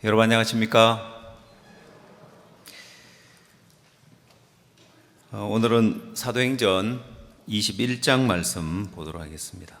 여러분 안녕하십니까? 오늘은 사도행전 21장 말씀 보도록 하겠습니다.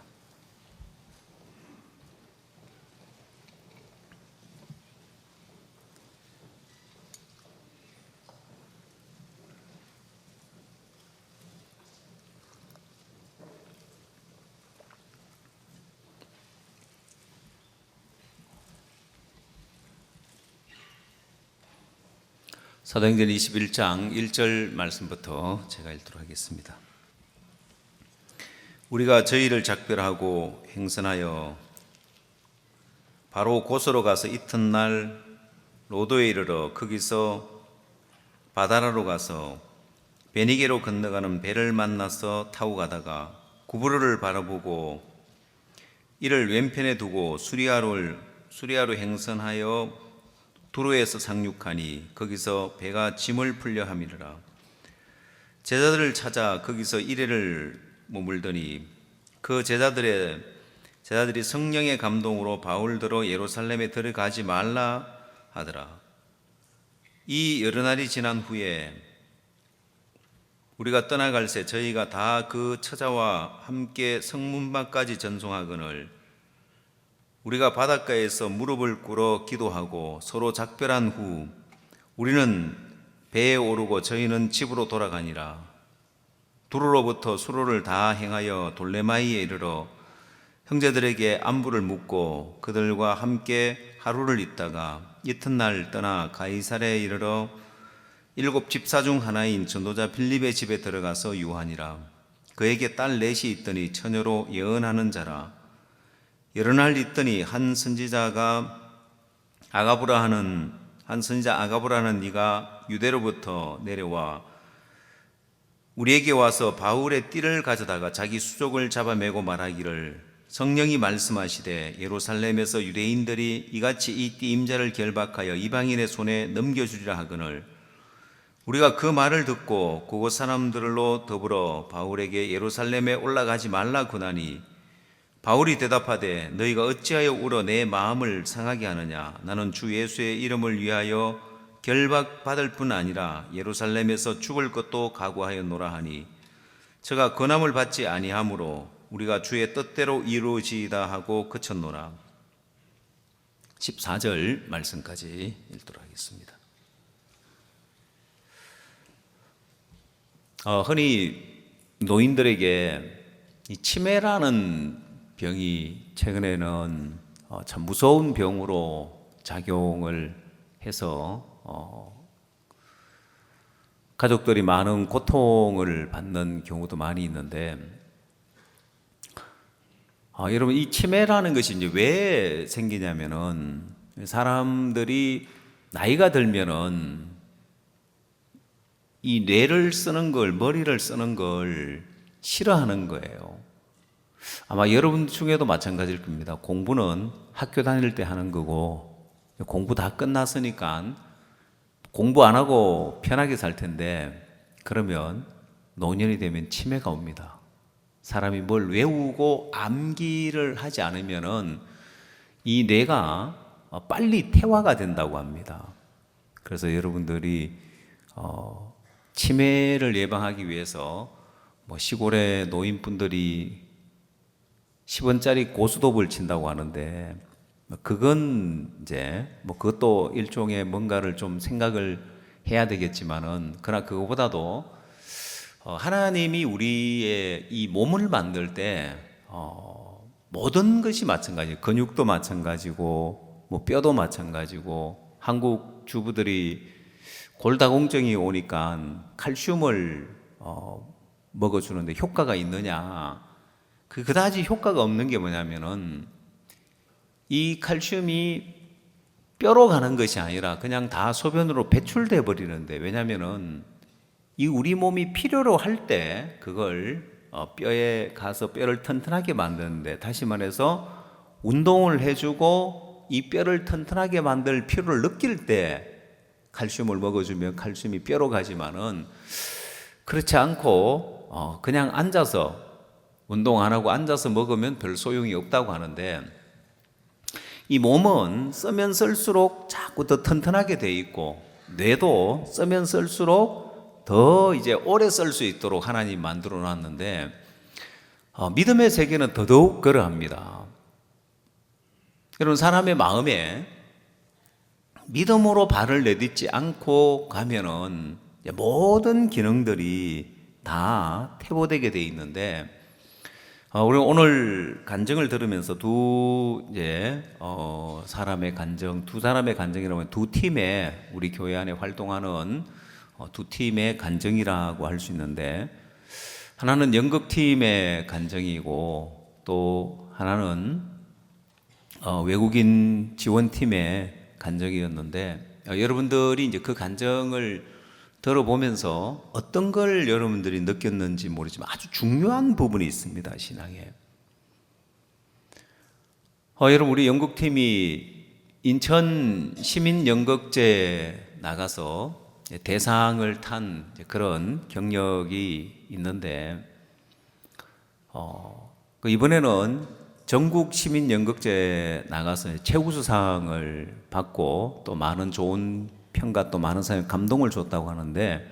사도행전 21장 1절 말씀부터 제가 읽도록 하겠습니다. 우리가 저희를 작별하고 행선하여 바로 고소로 가서 이튿날 로도에 이르러 거기서 바다라로 가서 베니게로 건너가는 배를 만나서 타고 가다가 구브로를 바라보고 이를 왼편에 두고 수리아로 행선하여 두로에서 상륙하니 거기서 배가 짐을 풀려 함이라. 제자들을 찾아 거기서 이래를 머물더니 그 제자들이 성령의 감동으로 바울더러 예루살렘에 들어가지 말라 하더라. 이 여러 날이 지난 후에 우리가 떠나갈새 저희가 다 그 처자와 함께 성문밖까지 전송하거늘 우리가 바닷가에서 무릎을 꿇어 기도하고 서로 작별한 후 우리는 배에 오르고 저희는 집으로 돌아가니라. 두로로부터 수로를 다 행하여 돌레마이에 이르러 형제들에게 안부를 묻고 그들과 함께 하루를 있다가 이튿날 떠나 가이사랴에 이르러 7 집사 중 하나인 전도자 빌립의 집에 들어가서 유하니라. 그에게 딸 넷이 있더니 처녀로 예언하는 자라. 여러 날 있더니 한 선지자 아가부라하는 네가 유대로부터 내려와 우리에게 와서 바울의 띠를 가져다가 자기 수족을 잡아매고 말하기를 성령이 말씀하시되 예루살렘에서 유대인들이 이같이 이 띠 임자를 결박하여 이방인의 손에 넘겨주리라 하거늘 우리가 그 말을 듣고 그곳 사람들로 더불어 바울에게 예루살렘에 올라가지 말라 군하니 바울이 대답하되 너희가 어찌하여 울어 내 마음을 상하게 하느냐. 나는 주 예수의 이름을 위하여 결박받을 뿐 아니라 예루살렘에서 죽을 것도 각오하였노라 하니 저가 권함을 받지 아니하므로 우리가 주의 뜻대로 이루어지이다 하고 그쳤노라. 14절 말씀까지 읽도록 하겠습니다. 흔히 노인들에게 이 치매라는 병이 최근에는 참 무서운 병으로 작용을 해서 가족들이 많은 고통을 받는 경우도 많이 있는데 여러분 이 치매라는 것이 이제 왜 생기냐면은 사람들이 나이가 들면은 이 뇌를 쓰는 걸 머리를 쓰는 걸 싫어하는 거예요. 아마 여러분 중에도 마찬가지일 겁니다. 공부는 학교 다닐 때 하는 거고 공부 다 끝났으니까 공부 안 하고 편하게 살 텐데 그러면 노년이 되면 치매가 옵니다. 사람이 뭘 외우고 암기를 하지 않으면은 이 뇌가 빨리 퇴화가 된다고 합니다. 그래서 여러분들이 치매를 예방하기 위해서 시골의 노인분들이 10원짜리 고스톱을 친다고 하는데 그건 이제 그것도 일종의 뭔가를 좀 생각을 해야 되겠지만은 그러나 그거보다도 하나님이 우리의 이 몸을 만들 때 모든 것이 마찬가지예요. 근육도 마찬가지고 뼈도 마찬가지고 한국 주부들이 골다공증이 오니까 칼슘을 먹어주는데 효과가 있느냐? 그다지 효과가 없는 게 뭐냐면은 이 칼슘이 뼈로 가는 것이 아니라 그냥 다 소변으로 배출돼 버리는데 왜냐면은 이 우리 몸이 필요로 할 때 그걸 뼈에 가서 뼈를 튼튼하게 만드는데 다시 말해서 운동을 해주고 이 뼈를 튼튼하게 만들 필요를 느낄 때 칼슘을 먹어주면 칼슘이 뼈로 가지만은 그렇지 않고 그냥 앉아서 운동 안 하고 앉아서 먹으면 별 소용이 없다고 하는데 이 몸은 쓰면 쓸수록 자꾸 더 튼튼하게 돼 있고, 뇌도 쓰면 쓸수록 더 이제 오래 쓸 수 있도록 하나님 만들어 놨는데, 믿음의 세계는 더더욱 그러합니다. 여러분, 사람의 마음에 믿음으로 발을 내딛지 않고 가면은 모든 기능들이 다 퇴보되게 돼 있는데, 우리 오늘 간증을 들으면서 사람의 간증, 두 사람의 간증이라면 두 팀의, 우리 교회 안에 활동하는 두 팀의 간증이라고 할 수 있는데, 하나는 연극팀의 간증이고 또 하나는 외국인 지원팀의 간증이었는데, 여러분들이 이제 그 간증을 들어보면서 어떤 걸 여러분들이 느꼈는지 모르지만 아주 중요한 부분이 있습니다, 신앙에. 여러분, 우리 연극팀이 인천 시민연극제 나가서 대상을 탄 그런 경력이 있는데, 이번에는 전국 시민연극제 나가서 최우수상을 받고 또 많은 좋은 평가, 또 많은 사람이 감동을 줬다고 하는데,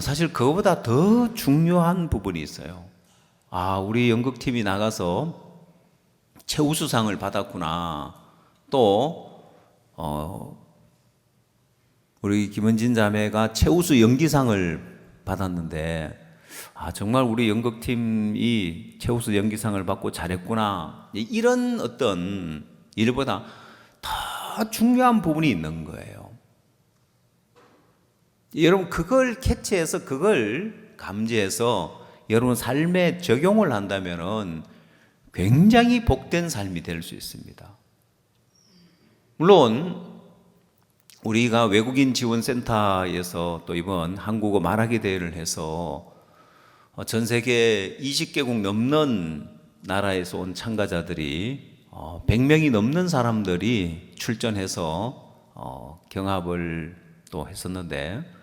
사실 그거보다 더 중요한 부분이 있어요. 우리 연극팀이 나가서 최우수상을 받았구나. 또 우리 김은진 자매가 최우수 연기상을 받았는데, 정말 우리 연극팀이 최우수 연기상을 받고 잘했구나. 이런 어떤 일보다 더 중요한 부분이 있는 거예요. 여러분, 그걸 캐치해서, 그걸 감지해서 여러분 삶에 적용을 한다면은 굉장히 복된 삶이 될 수 있습니다. 물론 우리가 외국인 지원센터에서 또 이번 한국어 말하기 대회를 해서 전 세계 20개국 넘는 나라에서 온 참가자들이 100명이 넘는 사람들이 출전해서 경합을 또 했었는데,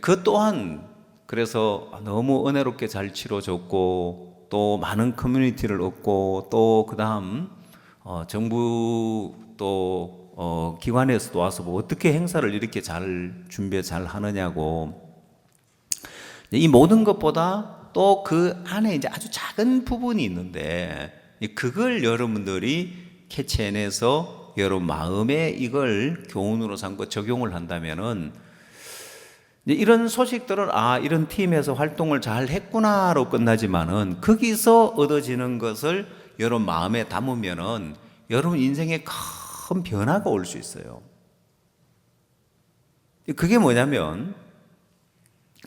그 또한 그래서 너무 은혜롭게 잘 치러졌고, 또 많은 커뮤니티를 얻고, 또 그 다음 정부 또 기관에서도 와서 뭐 어떻게 행사를 이렇게 잘 준비 잘 하느냐고, 이 모든 것보다 또 그 안에 이제 아주 작은 부분이 있는데, 그걸 여러분들이 캐치해내서 여러분 마음에 이걸 교훈으로 삼고 적용을 한다면은, 이런 소식들은 이런 팀에서 활동을 잘 했구나로 끝나지만은, 거기서 얻어지는 것을 여러분 마음에 담으면은 여러분 인생에 큰 변화가 올 수 있어요. 그게 뭐냐면,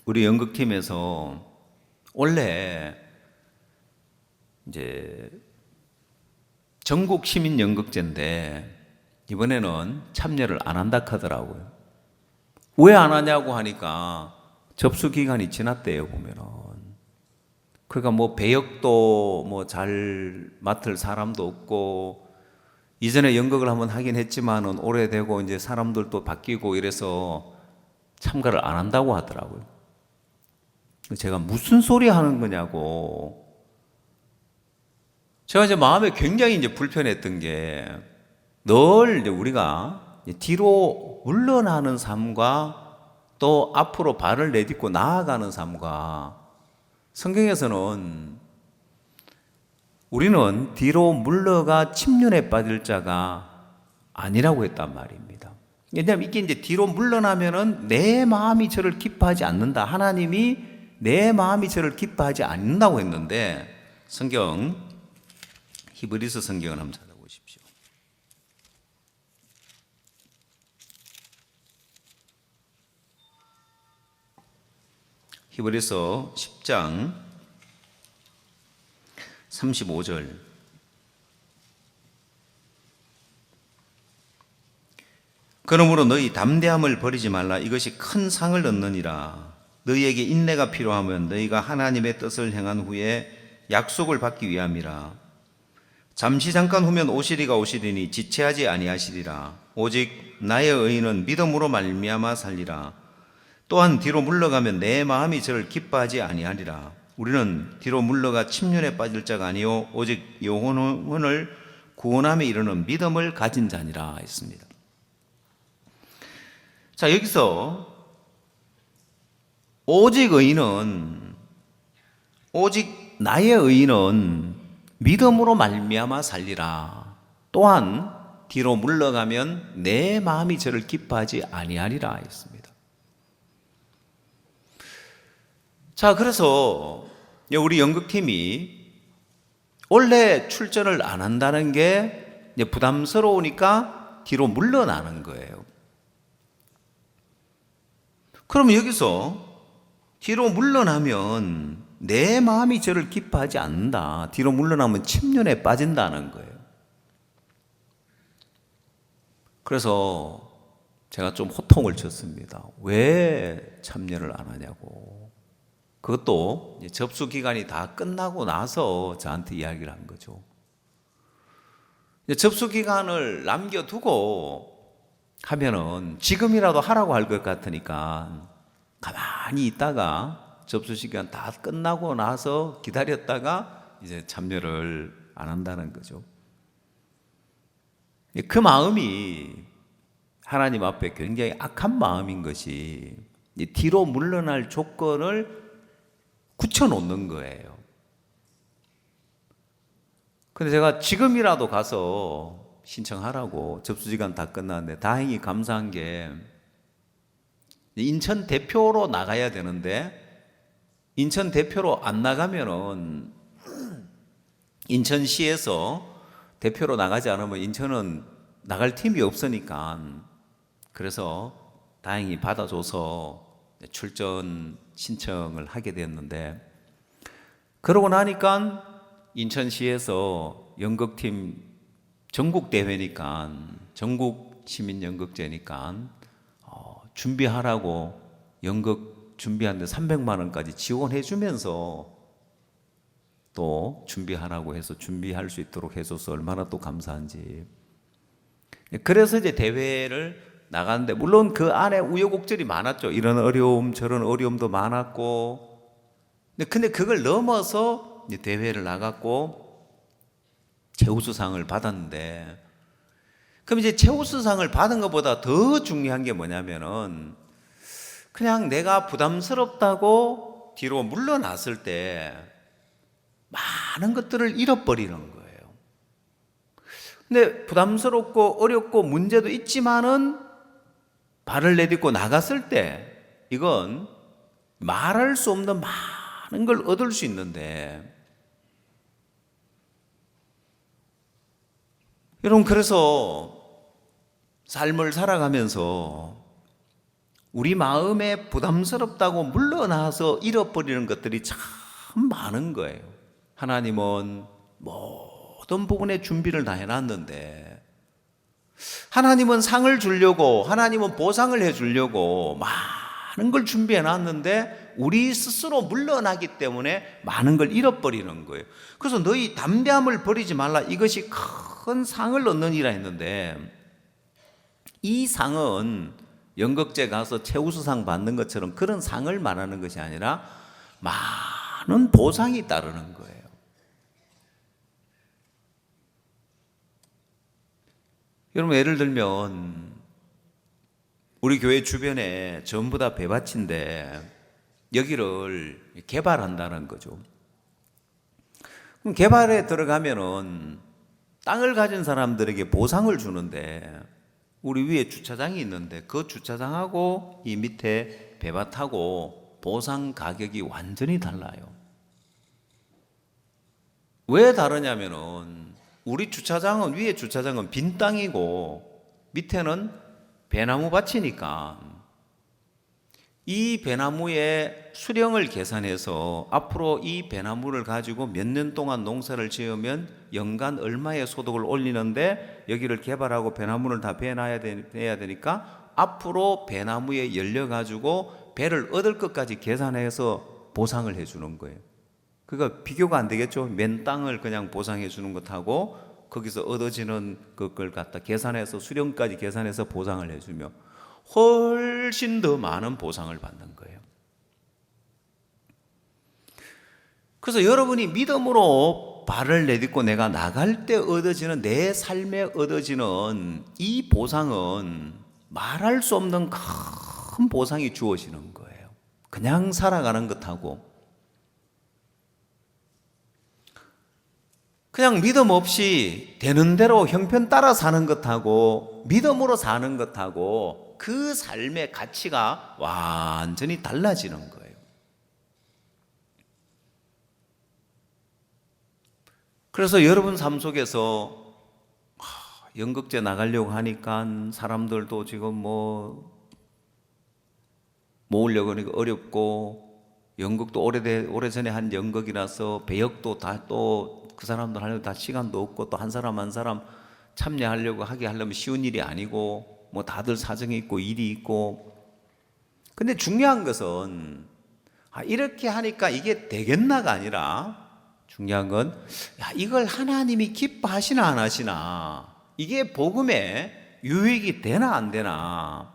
우리 연극팀에서 원래 이제 전국 시민 연극제인데 이번에는 참여를 안 한다 하더라고요. 왜 안 하냐고 하니까 접수 기간이 지났대요, 보면은. 그러니까 뭐 배역도 뭐 잘 맡을 사람도 없고, 이전에 연극을 한번 하긴 했지만은 오래되고 이제 사람들도 바뀌고 이래서 참가를 안 한다고 하더라고요. 제가 무슨 소리 하는 거냐고. 제가 이제 마음에 굉장히 이제 불편했던 게, 늘 이제 우리가 뒤로 물러나는 삶과 또 앞으로 발을 내딛고 나아가는 삶과, 성경에서는 우리는 뒤로 물러가 침륜에 빠질 자가 아니라고 했단 말입니다. 왜냐하면 이게 이제 뒤로 물러나면은 내 마음이 저를 기뻐하지 않는다. 하나님이 내 마음이 저를 기뻐하지 않는다고 했는데, 성경 히브리서 성경을 한번 찾아보십시오. 히브리서 10장 35절. 그러므로 너희 담대함을 버리지 말라. 이것이 큰 상을 얻느니라. 너희에게 인내가 필요하면 너희가 하나님의 뜻을 행한 후에 약속을 받기 위함이라. 잠시 잠깐 후면 오시리가 오시리니 지체하지 아니하시리라. 오직 나의 의인은 믿음으로 말미암아 살리라. 또한 뒤로 물러가면 내 마음이 저를 기뻐하지 아니하리라. 우리는 뒤로 물러가 침륜에 빠질 자가 아니요 오직 영혼을 구원함에 이르는 믿음을 가진 자니라 했습니다. 자, 여기서 오직 나의 의인은 믿음으로 말미암아 살리라. 또한 뒤로 물러가면 내 마음이 저를 기뻐하지 아니하리라 했습니다. 자, 그래서 우리 연극팀이 원래 출전을 안 한다는 게 부담스러우니까 뒤로 물러나는 거예요. 그럼 여기서 뒤로 물러나면 내 마음이 저를 기뻐하지 않는다. 뒤로 물러나면 침륜에 빠진다는 거예요. 그래서 제가 좀 호통을 쳤습니다. 왜 참여를 안 하냐고. 그것도 접수 기간이 다 끝나고 나서 저한테 이야기를 한 거죠. 접수 기간을 남겨두고 하면은 지금이라도 하라고 할 것 같으니까 가만히 있다가 접수 시간 다 끝나고 나서 기다렸다가 이제 참여를 안 한다는 거죠. 그 마음이 하나님 앞에 굉장히 악한 마음인 것이 뒤로 물러날 조건을 굳혀놓는 거예요. 근데 제가 지금이라도 가서 신청하라고 접수시간 다 끝났는데 다행히 감사한 게 인천 대표로 나가야 되는데 인천 대표로 안 나가면은 인천시에서 대표로 나가지 않으면 인천은 나갈 팀이 없으니까 그래서 다행히 받아줘서 출전 신청을 하게 됐는데 그러고 나니까 인천시에서 연극팀 전국 대회니까 전국 시민연극제니까 준비하라고 연극 준비하는데 300만 원까지 지원해 주면서 또 준비하라고 해서 준비할 수 있도록 해줘서 얼마나 또 감사한지. 그래서 이제 대회를 나갔는데 물론 그 안에 우여곡절이 많았죠. 이런 어려움 저런 어려움도 많았고 근데 그걸 넘어서 이제 대회를 나갔고 최우수상을 받았는데 그럼 이제 최우수상을 받은 것보다 더 중요한 게 뭐냐면은 그냥 내가 부담스럽다고 뒤로 물러났을 때 많은 것들을 잃어버리는 거예요. 근데 부담스럽고 어렵고 문제도 있지만은 발을 내딛고 나갔을 때 이건 말할 수 없는 많은 걸 얻을 수 있는데 여러분 그래서 삶을 살아가면서 우리 마음에 부담스럽다고 물러나서 잃어버리는 것들이 참 많은 거예요. 하나님은 모든 부분에 준비를 다 해놨는데 하나님은 상을 주려고 하나님은 보상을 해주려고 많은 걸 준비해놨는데 우리 스스로 물러나기 때문에 많은 걸 잃어버리는 거예요. 그래서 너희 담대함을 버리지 말라 이것이 큰 상을 얻느니라 했는데 이 상은 연극제 가서 최우수상 받는 것처럼 그런 상을 말하는 것이 아니라 많은 보상이 따르는 거예요. 여러분 예를 들면 우리 교회 주변에 전부 다 배밭인데 여기를 개발한다는 거죠. 그럼 개발에 들어가면은 땅을 가진 사람들에게 보상을 주는데 우리 위에 주차장이 있는데 그 주차장하고 이 밑에 배밭하고 보상 가격이 완전히 달라요. 왜 다르냐면은 우리 주차장은 위에 주차장은 빈 땅이고 밑에는 배나무 밭이니까 이 배나무의 수령을 계산해서 앞으로 이 배나무를 가지고 몇 년 동안 농사를 지으면 연간 얼마의 소득을 올리는데 여기를 개발하고 배나무를 다 베놔야 되니까 앞으로 배나무에 열려 가지고 배를 얻을 것까지 계산해서 보상을 해주는 거예요. 그러니까 비교가 안 되겠죠. 맨 땅을 그냥 보상해 주는 것하고 거기서 얻어지는 그걸 갖다 계산해서 수령까지 계산해서 보상을 해주며 훨씬 더 많은 보상을 받는 거예요. 그래서 여러분이 믿음으로 발을 내딛고 내가 나갈 때 얻어지는, 내 삶에 얻어지는 이 보상은 말할 수 없는 큰 보상이 주어지는 거예요. 그냥 살아가는 것하고 그냥 믿음 없이 되는 대로 형편 따라 사는 것하고 믿음으로 사는 것하고 그 삶의 가치가 완전히 달라지는 거예요. 그래서 여러분 삶 속에서 연극제 나가려고 하니까 사람들도 지금 모으려고 하니까 어렵고, 연극도 오래전에 한 연극이라서 배역도 다 또 그 사람들 하려고 다 시간도 없고, 또 한 사람 한 사람 참여하려고 하려면 쉬운 일이 아니고, 다들 사정이 있고 일이 있고. 근데 중요한 것은 이렇게 하니까 이게 되겠나가 아니라, 중요한 건 이걸 하나님이 기뻐하시나 안 하시나, 이게 복음에 유익이 되나 안 되나.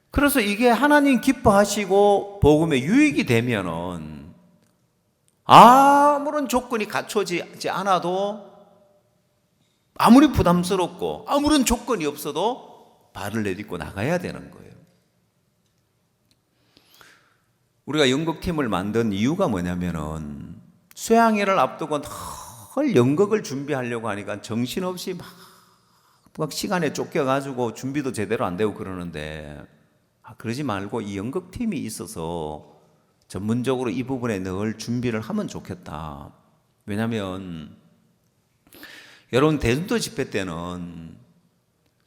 그래서 이게 하나님 기뻐하시고 복음에 유익이 되면은 아무런 조건이 갖춰지지 않아도, 아무리 부담스럽고 아무런 조건이 없어도 발을 내딛고 나가야 되는 거예요. 우리가 연극팀을 만든 이유가 뭐냐면은, 수양회를 앞두고 늘 연극을 준비하려고 하니까 정신없이 막 시간에 쫓겨가지고 준비도 제대로 안 되고 그러는데, 그러지 말고 이 연극팀이 있어서 전문적으로 이 부분에 늘 준비를 하면 좋겠다. 왜냐하면 여러분, 대전도 집회 때는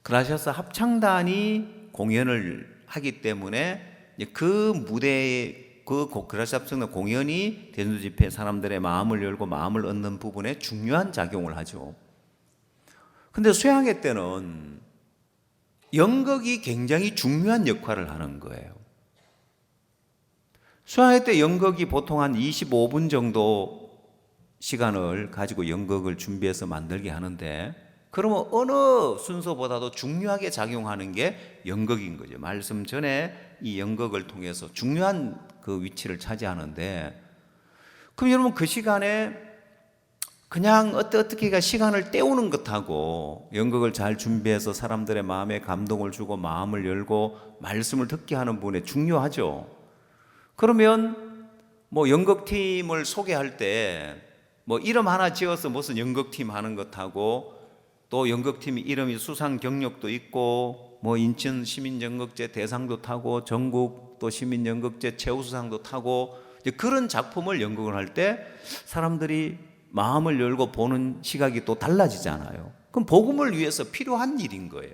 그라시아스 합창단이 공연을 하기 때문에 그 무대에, 그 그라시아스 합창단 공연이 대전도 집회 사람들의 마음을 열고 마음을 얻는 부분에 중요한 작용을 하죠. 근데 수양회 때는 연극이 굉장히 중요한 역할을 하는 거예요. 수양회 때 연극이 보통 한 25분 정도 시간을 가지고 연극을 준비해서 만들게 하는데, 그러면 어느 순서보다도 중요하게 작용하는 게 연극인 거죠. 말씀 전에 이 연극을 통해서 중요한 그 위치를 차지하는데, 그럼 여러분 그 시간에 그냥 어떻게가 시간을 때우는 것하고 연극을 잘 준비해서 사람들의 마음에 감동을 주고 마음을 열고 말씀을 듣게 하는 부분에 중요하죠. 그러면 연극팀을 소개할 때 이름 하나 지어서 무슨 연극팀 하는 것하고, 또 연극팀 이름이 수상 경력도 있고, 인천 시민연극제 대상도 타고 전국 또 시민연극제 최우수상도 타고, 그런 작품을 연극을 할 때 사람들이 마음을 열고 보는 시각이 또 달라지잖아요. 그럼 복음을 위해서 필요한 일인 거예요.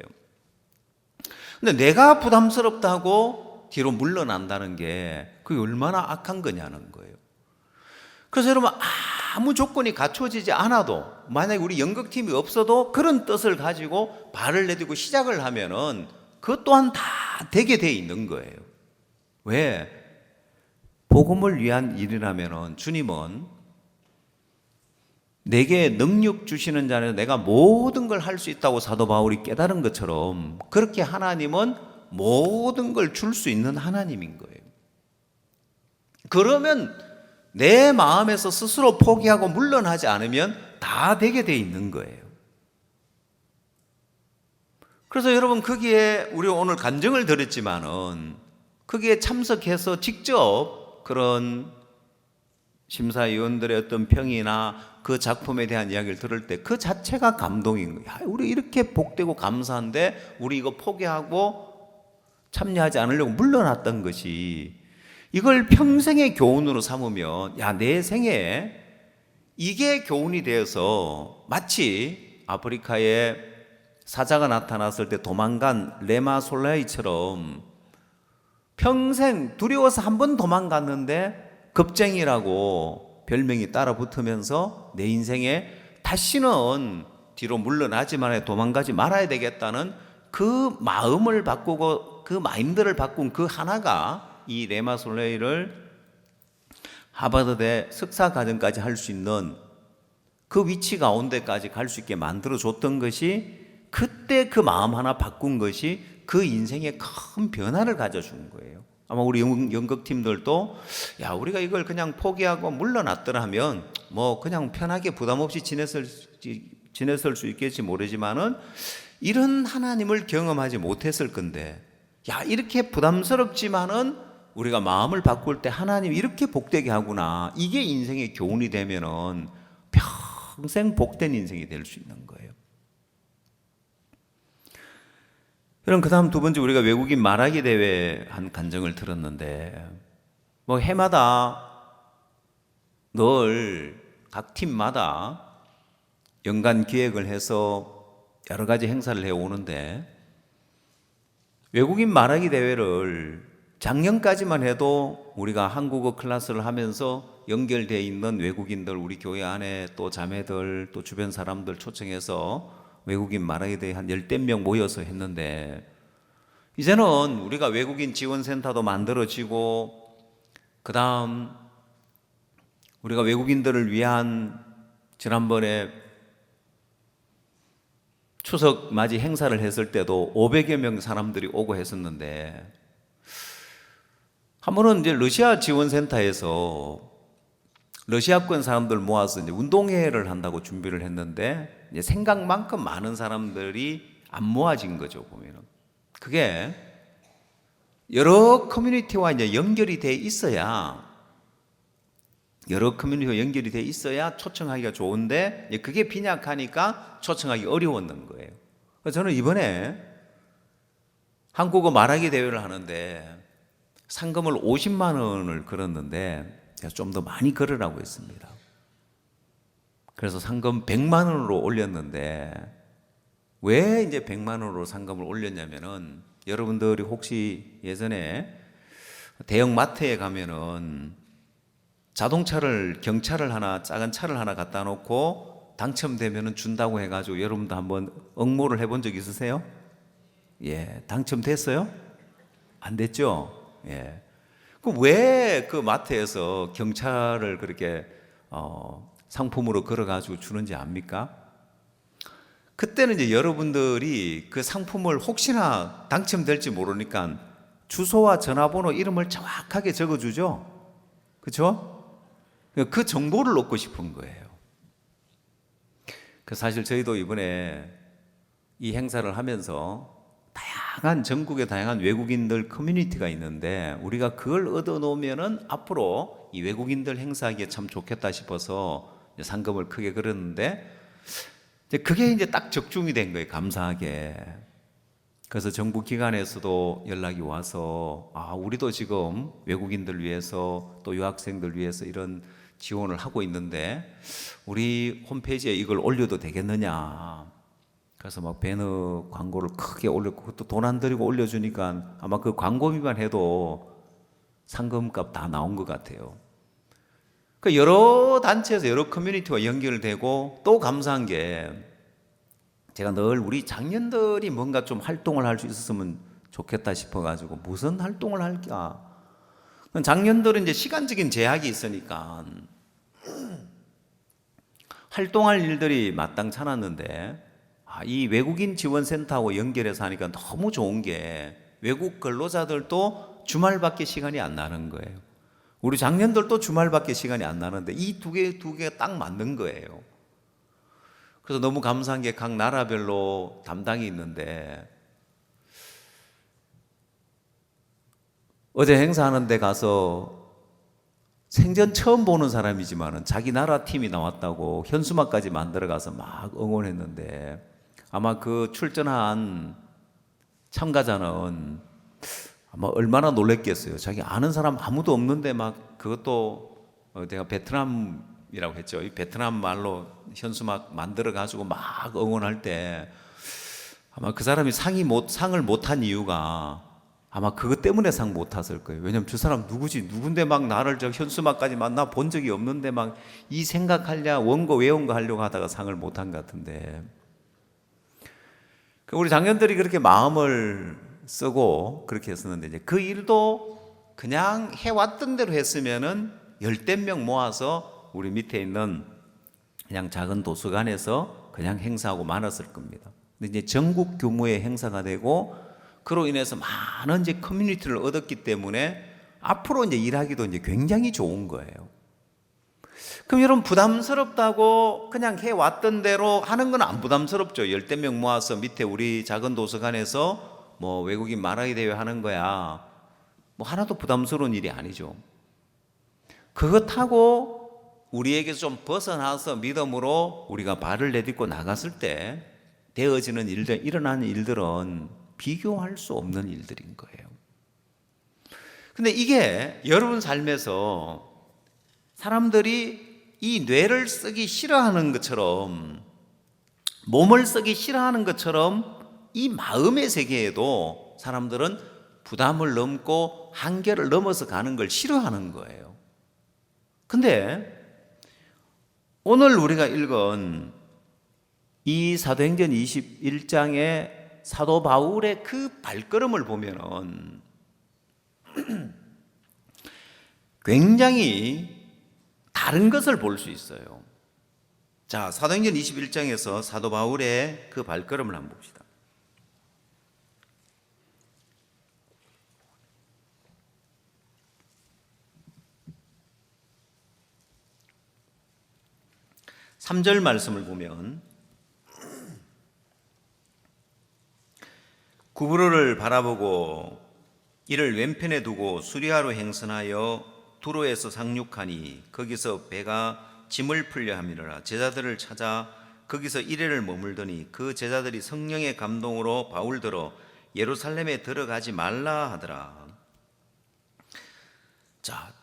근데 내가 부담스럽다고 뒤로 물러난다는 게 그게 얼마나 악한 거냐는 거예요. 그래서 여러분, 아무 조건이 갖춰지지 않아도, 만약에 우리 연극팀이 없어도 그런 뜻을 가지고 발을 내딛고 시작을 하면은 그것 또한 다 되게 돼 있는 거예요. 왜? 복음을 위한 일이라면은 주님은 내게 능력 주시는 자는 내가 모든 걸 할 수 있다고 사도 바울이 깨달은 것처럼, 그렇게 하나님은 모든 걸 줄 수 있는 하나님인 거예요. 그러면 내 마음에서 스스로 포기하고 물러나지 않으면 다 되게 돼 있는 거예요. 그래서 여러분, 거기에 우리 오늘 간증을 드렸지만은 거기에 참석해서 직접 그런 심사위원들의 어떤 평이나 그 작품에 대한 이야기를 들을 때 그 자체가 감동인 거예요. 우리 이렇게 복되고 감사한데 우리 이거 포기하고 참여하지 않으려고 물러났던 것이, 이걸 평생의 교훈으로 삼으면 내 생애에 이게 교훈이 되어서, 마치 아프리카에 사자가 나타났을 때 도망간 레마 솔라이처럼 평생 두려워서 한 번 도망갔는데 겁쟁이라고 별명이 따라 붙으면서 내 인생에 다시는 뒤로 물러나지만 도망가지 말아야 되겠다는 그 마음을 바꾸고 그 마인드를 바꾼 그 하나가 이 레마 솔레이를 하버드대 석사 과정까지 할 수 있는 그 위치 가운데까지 갈 수 있게 만들어 줬던 것이, 그때 그 마음 하나 바꾼 것이 그 인생에 큰 변화를 가져준 거예요. 아마 우리 연극팀들도 야, 우리가 이걸 그냥 포기하고 물러났더라면 뭐 그냥 편하게 부담 없이 지냈을 수 있겠지 모르지만은 이런 하나님을 경험하지 못했을 건데, 야, 이렇게 부담스럽지만은 우리가 마음을 바꿀 때 하나님이 이렇게 복되게 하구나, 이게 인생의 교훈이 되면은 평생 복된 인생이 될 수 있는 거예요. 그럼 그 다음 두 번째, 우리가 외국인 말하기 대회 한 간증을 들었는데, 뭐 해마다 늘 각 팀마다 연간 기획을 해서 여러 가지 행사를 해오는데, 외국인 말하기 대회를 작년까지만 해도 우리가 한국어 클래스를 하면서 연결되어 있는 외국인들, 우리 교회 안에 또 자매들 또 주변 사람들 초청해서 외국인 말하기 대회 한 10대 명 모여서 했는데, 이제는 우리가 외국인 지원센터도 만들어지고, 그 다음 우리가 외국인들을 위한 지난번에 추석 맞이 행사를 했을 때도 500여 명 사람들이 오고 했었는데, 한 번은 이제 러시아 지원센터에서 러시아권 사람들 모아서 이제 운동회를 한다고 준비를 했는데, 이제 생각만큼 많은 사람들이 안 모아진 거죠, 보면은. 그게 여러 커뮤니티와 이제 연결이 돼 있어야, 초청하기가 좋은데, 그게 빈약하니까 초청하기 어려웠는 거예요. 그래서 저는 이번에 한국어 말하기 대회를 하는데 상금을 50만 원을 걸었는데, 제가 좀 더 많이 걸으라고 했습니다. 그래서 상금 100만 원으로 올렸는데, 왜 이제 100만 원으로 상금을 올렸냐면은, 여러분들이 혹시 예전에 대형 마트에 가면은 자동차를, 경차를 하나, 작은 차를 하나 갖다 놓고 당첨되면은 준다고 해가지고 여러분도 한번 응모를 해본 적 있으세요? 예, 당첨됐어요? 안 됐죠? 예. 왜 그 마트에서 경차를 그렇게 상품으로 걸어가지고 주는지 압니까? 그때는 이제 여러분들이 그 상품을 혹시나 당첨될지 모르니까 주소와 전화번호, 이름을 정확하게 적어주죠. 그렇죠? 그 정보를 얻고 싶은 거예요. 사실 저희도 이번에 이 행사를 하면서 전국의 다양한 외국인들 커뮤니티가 있는데, 우리가 그걸 얻어놓으면은 앞으로 이 외국인들 행사하기에 참 좋겠다 싶어서 상금을 크게 걸었는데, 그게 이제 딱 적중이 된 거예요, 감사하게. 그래서 정부 기관에서도 연락이 와서, 우리도 지금 외국인들 위해서 또 유학생들 위해서 이런 지원을 하고 있는데 우리 홈페이지에 이걸 올려도 되겠느냐. 그래서 막 배너 광고를 크게 올렸고, 그것도 돈 안 들이고 올려주니까 아마 그 광고비만 해도 상금값 다 나온 것 같아요. 그 여러 단체에서 여러 커뮤니티와 연결되고, 또 감사한 게, 제가 늘 우리 장년들이 뭔가 좀 활동을 할 수 있었으면 좋겠다 싶어가지고, 무슨 활동을 할까? 장년들은 이제 시간적인 제약이 있으니까 활동할 일들이 마땅찮았는데, 이 외국인 지원센터하고 연결해서 하니까 너무 좋은 게, 외국 근로자들도 주말밖에 시간이 안 나는 거예요. 우리 장년들도 주말밖에 시간이 안 나는데 이 두 개가 딱 맞는 거예요. 그래서 너무 감사한 게, 각 나라별로 담당이 있는데, 어제 행사하는 데 가서 생전 처음 보는 사람이지만은 자기 나라 팀이 나왔다고 현수막까지 만들어 가서 막 응원했는데, 아마 그 출전한 참가자는 아마 얼마나 놀랬겠어요. 자기 아는 사람 아무도 없는데 막, 그것도 내가 베트남이라고 했죠. 이 베트남 말로 현수막 만들어 가지고 막 응원할 때, 아마 그 사람이 상을 못한 이유가 아마 그것 때문에 상 못 탔을 거예요. 왜냐면 저 사람 누군데 막 나를 현수막까지 만나 본 적이 없는데 막 이 생각하려 원고 외운 거 하려고 하다가 상을 못 한 것 같은데, 우리 장년들이 그렇게 마음을 쓰고 그렇게 했었는데, 이제 그 일도 그냥 해왔던 대로 했으면은 10대 명 모아서 우리 밑에 있는 그냥 작은 도서관에서 그냥 행사하고 말았을 겁니다. 근데 이제 전국 규모의 행사가 되고, 그로 인해서 많은 이제 커뮤니티를 얻었기 때문에 앞으로 이제 일하기도 이제 굉장히 좋은 거예요. 그럼 여러분, 부담스럽다고 그냥 해왔던 대로 하는 건 안 부담스럽죠. 열댓 명 모아서 밑에 우리 작은 도서관에서 뭐 외국인 말하기 대회 하는 거야. 뭐 하나도 부담스러운 일이 아니죠. 그것하고 우리에게서 좀 벗어나서 믿음으로 우리가 발을 내딛고 나갔을 때 되어지는 일들, 일어나는 일들은 비교할 수 없는 일들인 거예요. 근데 이게 여러분 삶에서 사람들이 이 뇌를 쓰기 싫어하는 것처럼, 몸을 쓰기 싫어하는 것처럼 이 마음의 세계에도 사람들은 부담을 넘고 한계를 넘어서 가는 걸 싫어하는 거예요. 근데 오늘 우리가 읽은 이 사도행전 21장의 사도 바울의 그 발걸음을 보면은 굉장히 다른 것을 볼 수 있어요. 자, 사도행전 21장에서 사도 바울의 그 발걸음을 한번 봅시다. 삼절 말씀을 보면 구브로를 바라보고 이를 왼편에 두고 수리아로 행선하여 두로에서 상륙하니 거기서 배가 짐을 풀려 함이라. 제자들을 찾아 거기서 이래를 머물더니 그 제자들이 성령의 감동으로 바울더러 예루살렘에 들어가지 말라 하더라. 자,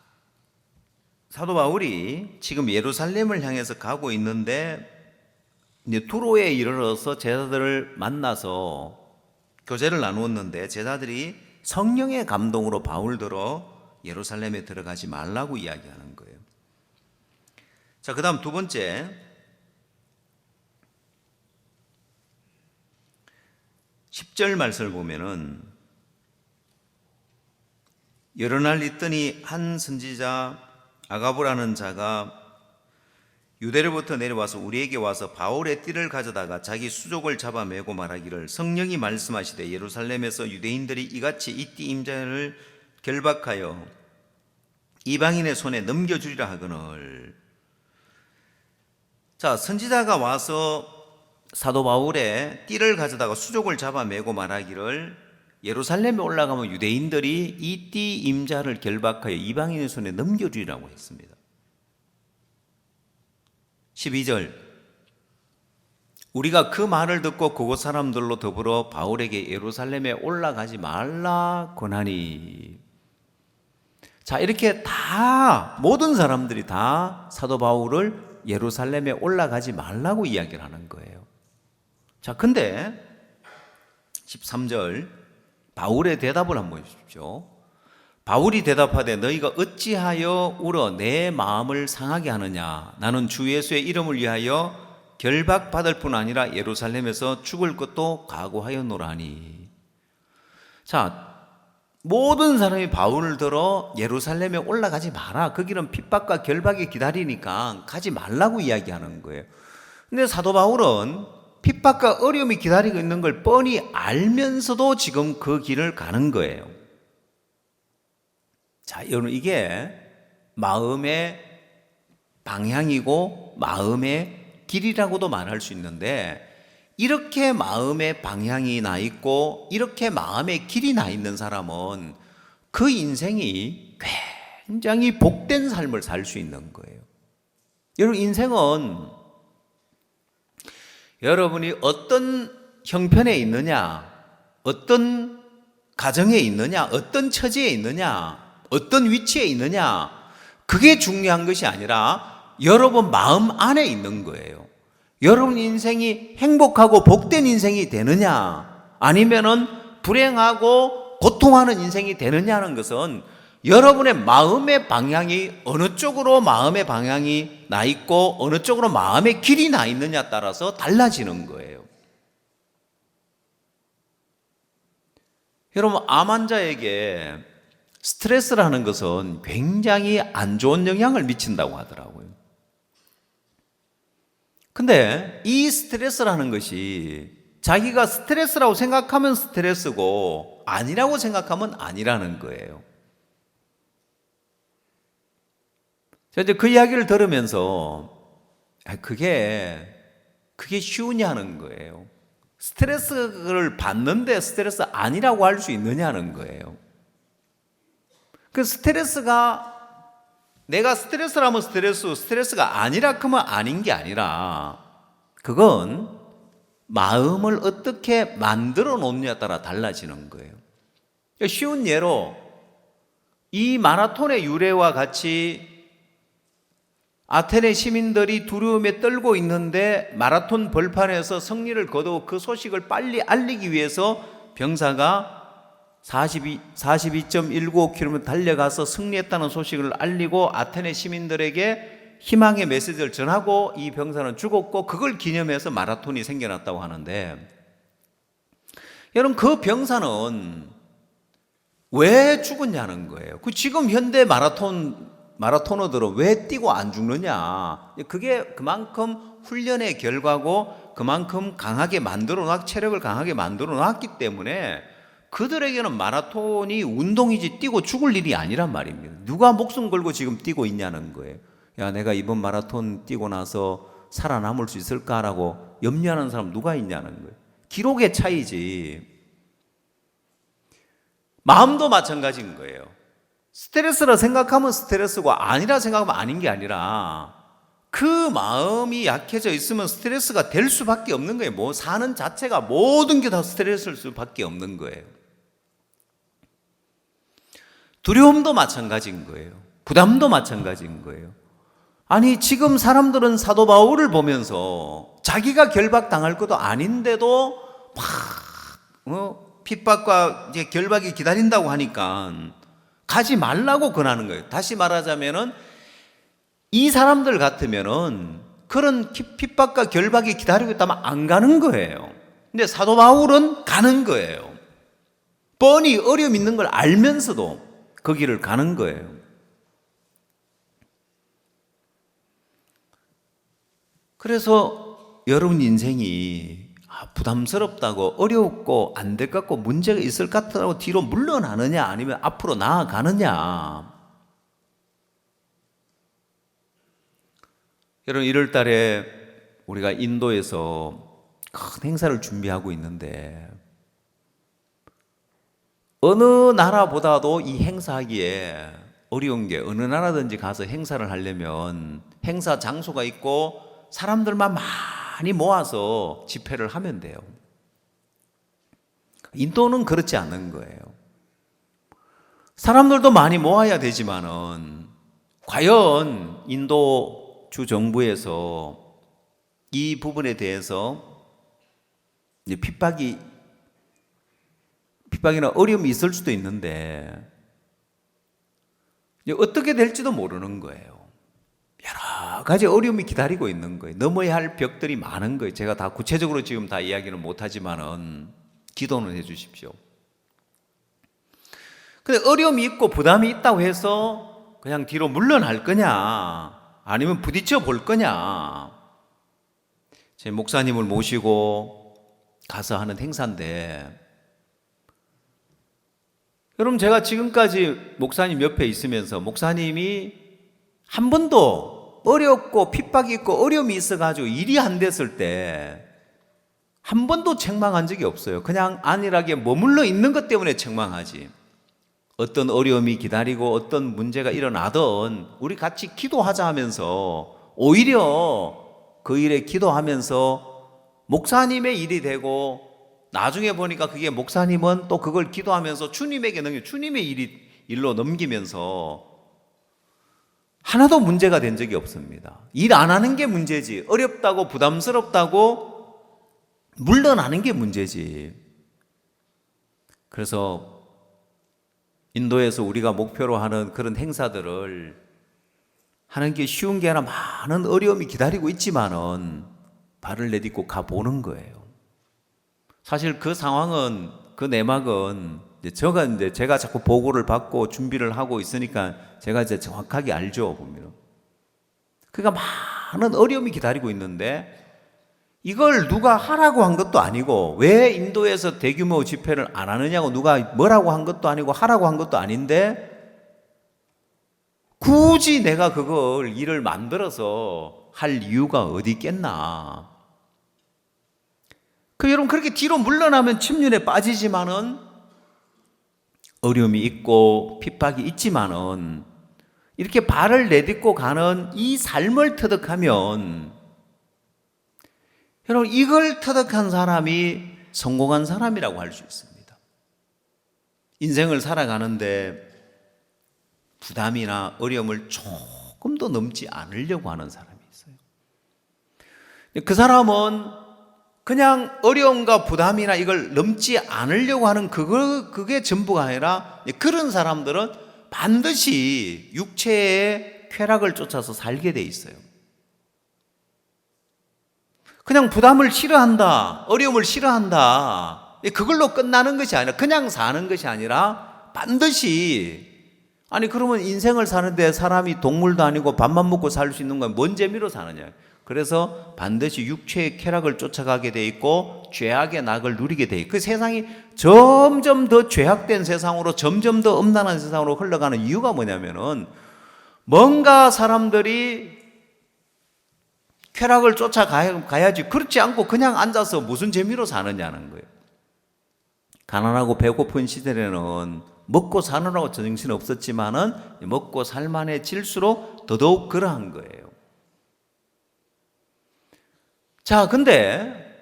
사도 바울이 지금 예루살렘을 향해서 가고 있는데 이제 두로에 이르러서 제자들을 만나서 교제를 나누었는데 제자들이 성령의 감동으로 바울더러 예루살렘에 들어가지 말라고 이야기하는 거예요. 자, 그 다음 두 번째, 10절 말씀을 보면은 여러 날 있더니 한 선지자 아가보라는 자가 유대로부터 내려와서 우리에게 와서 바울의 띠를 가져다가 자기 수족을 잡아매고 말하기를 성령이 말씀하시되 예루살렘에서 유대인들이 이같이 이 띠 임자를 결박하여 이방인의 손에 넘겨주리라 하거늘. 자, 선지자가 와서 사도 바울의 띠를 가져다가 수족을 잡아매고 말하기를 예루살렘에 올라가면 유대인들이 이 띠 임자를 결박하여 이방인의 손에 넘겨주리라고 했습니다. 12절, 우리가 그 말을 듣고 그곳 사람들로 더불어 바울에게 예루살렘에 올라가지 말라 권하니. 자, 이렇게 다 모든 사람들이 다 사도 바울을 예루살렘에 올라가지 말라고 이야기를 하는 거예요. 자, 근데 13절 바울의 대답을 한번 보십시오. 바울이 대답하되 너희가 어찌하여 울어 내 마음을 상하게 하느냐. 나는 주 예수의 이름을 위하여 결박받을 뿐 아니라 예루살렘에서 죽을 것도 각오하였노라니. 자, 모든 사람이 바울을 들어 예루살렘에 올라가지 마라. 거기는 핍박과 결박이 기다리니까 가지 말라고 이야기하는 거예요. 근데 사도 바울은 핍박과 어려움이 기다리고 있는 걸 뻔히 알면서도 지금 그 길을 가는 거예요. 자, 여러분, 이게 마음의 방향이고 마음의 길이라고도 말할 수 있는데, 이렇게 마음의 방향이 나 있고 이렇게 마음의 길이 나 있는 사람은 그 인생이 굉장히 복된 삶을 살 수 있는 거예요. 여러분, 인생은 여러분이 어떤 형편에 있느냐, 어떤 가정에 있느냐, 어떤 처지에 있느냐, 어떤 위치에 있느냐, 그게 중요한 것이 아니라 여러분 마음 안에 있는 거예요. 여러분 인생이 행복하고 복된 인생이 되느냐, 아니면은 불행하고 고통하는 인생이 되느냐는 것은 여러분의 마음의 방향이 어느 쪽으로 마음의 방향이 나 있고 어느 쪽으로 마음의 길이 나 있느냐에 따라서 달라지는 거예요. 여러분, 암 환자에게 스트레스라는 것은 굉장히 안 좋은 영향을 미친다고 하더라고요. 근데 이 스트레스라는 것이 자기가 스트레스라고 생각하면 스트레스고 아니라고 생각하면 아니라는 거예요. 자, 이제 그 이야기를 들으면서 그게 쉬우냐는 거예요. 스트레스를 받는데 스트레스 아니라고 할 수 있느냐는 거예요. 그 스트레스가 내가 스트레스라면 스트레스가 아니라 그러면 아닌 게 아니라 그건 마음을 어떻게 만들어 놓느냐에 따라 달라지는 거예요. 쉬운 예로 이 마라톤의 유래와 같이 아테네 시민들이 두려움에 떨고 있는데 마라톤 벌판에서 승리를 거두고 그 소식을 빨리 알리기 위해서 병사가 42.195km 달려가서 승리했다는 소식을 알리고 아테네 시민들에게 희망의 메시지를 전하고 이 병사는 죽었고 그걸 기념해서 마라톤이 생겨났다고 하는데, 여러분 그 병사는 왜 죽었냐는 거예요. 그 지금 현대 마라토너들은 왜 뛰고 안 죽느냐? 그게 그만큼 훈련의 결과고 그만큼 강하게 체력을 강하게 만들어 놨기 때문에 그들에게는 마라톤이 운동이지 뛰고 죽을 일이 아니란 말입니다. 누가 목숨 걸고 지금 뛰고 있냐는 거예요. 야, 내가 이번 마라톤 뛰고 나서 살아남을 수 있을까라고 염려하는 사람 누가 있냐는 거예요. 기록의 차이지. 마음도 마찬가지인 거예요. 스트레스라 생각하면 스트레스고 아니라 생각하면 아닌 게 아니라 그 마음이 약해져 있으면 스트레스가 될 수밖에 없는 거예요. 뭐 사는 자체가 모든 게 다 스트레스일 수밖에 없는 거예요. 두려움도 마찬가지인 거예요. 부담도 마찬가지인 거예요. 아니 지금 사람들은 사도 바울을 보면서 자기가 결박당할 것도 아닌데도 막 핍박과 이제 결박이 기다린다고 하니까 가지 말라고 권하는 거예요. 다시 말하자면은 이 사람들 같으면은 그런 핍박과 결박이 기다리고 있다면 안 가는 거예요. 근데 사도 바울은 가는 거예요. 뻔히 어려움 있는 걸 알면서도 그 길을 가는 거예요. 그래서 여러분 인생이 부담스럽다고 어렵고 안 될 것 같고 문제가 있을 것 같다고 뒤로 물러나느냐 아니면 앞으로 나아가느냐. 여러분 1월 달에 우리가 인도에서 큰 행사를 준비하고 있는데 어느 나라보다도 이 행사하기에 어려운 게, 어느 나라든지 가서 행사를 하려면 행사 장소가 있고 사람들만 많이 모아서 집회를 하면 돼요. 인도는 그렇지 않은 거예요. 사람들도 많이 모아야 되지만은 과연 인도 주 정부에서 이 부분에 대해서 핍박이나 어려움이 있을 수도 있는데 어떻게 될지도 모르는 거예요. 여러 가지 어려움이 기다리고 있는 거예요. 넘어야 할 벽들이 많은 거예요. 제가 다 구체적으로 지금 다 이야기는 못하지만은 기도는 해 주십시오. 근데 어려움이 있고 부담이 있다고 해서 그냥 뒤로 물러날 거냐 아니면 부딪혀 볼 거냐. 제 목사님을 모시고 가서 하는 행사인데, 여러분 제가 지금까지 목사님 옆에 있으면서 목사님이 한 번도 어렵고 핍박이 있고 어려움이 있어가지고 일이 안 됐을 때 한 번도 책망한 적이 없어요. 그냥 안일하게 머물러 있는 것 때문에 책망하지. 어떤 어려움이 기다리고 어떤 문제가 일어나든 우리 같이 기도하자 하면서 오히려 그 일에 기도하면서 목사님의 일이 되고, 나중에 보니까 그게 목사님은 또 그걸 기도하면서 주님에게 주님의 일로 넘기면서 하나도 문제가 된 적이 없습니다. 일 안 하는 게 문제지, 어렵다고 부담스럽다고 물러나는 게 문제지. 그래서 인도에서 우리가 목표로 하는 그런 행사들을 하는 게 쉬운 게 아니라 많은 어려움이 기다리고 있지만은 발을 내딛고 가보는 거예요. 사실 그 상황은, 그 내막은 제가 자꾸 보고를 받고 준비를 하고 있으니까 제가 이제 정확하게 알죠, 보면. 그러니까 많은 어려움이 기다리고 있는데 이걸 누가 하라고 한 것도 아니고, 왜 인도에서 대규모 집회를 안 하느냐고 누가 뭐라고 한 것도 아니고 하라고 한 것도 아닌데 굳이 내가 그걸 일을 만들어서 할 이유가 어디 있겠나. 여러분, 그렇게 뒤로 물러나면 침륜에 빠지지만은 어려움이 있고 핍박이 있지만은 이렇게 발을 내딛고 가는 이 삶을 터득하면, 여러분, 이걸 터득한 사람이 성공한 사람이라고 할 수 있습니다. 인생을 살아가는데 부담이나 어려움을 조금도 넘지 않으려고 하는 사람이 있어요. 그 사람은 그냥 어려움과 부담이나 이걸 넘지 않으려고 하는 그게 전부가 아니라, 그런 사람들은 반드시 육체의 쾌락을 쫓아서 살게 돼 있어요. 그냥 부담을 싫어한다, 어려움을 싫어한다, 그걸로 끝나는 것이 아니라, 그냥 사는 것이 아니라 반드시, 그러면 인생을 사는데 사람이 동물도 아니고 밥만 먹고 살 수 있는 건 뭔 재미로 사느냐. 그래서 반드시 육체의 쾌락을 쫓아가게 돼 있고 죄악의 낙을 누리게 돼 있고, 그 세상이 점점 더 죄악된 세상으로, 점점 더 음란한 세상으로 흘러가는 이유가 뭐냐면은, 뭔가 사람들이 쾌락을 쫓아가야지, 그렇지 않고 그냥 앉아서 무슨 재미로 사느냐는 거예요. 가난하고 배고픈 시절에는 먹고 사느라고 정신 없었지만은 먹고 살만해질수록 더더욱 그러한 거예요. 자, 근데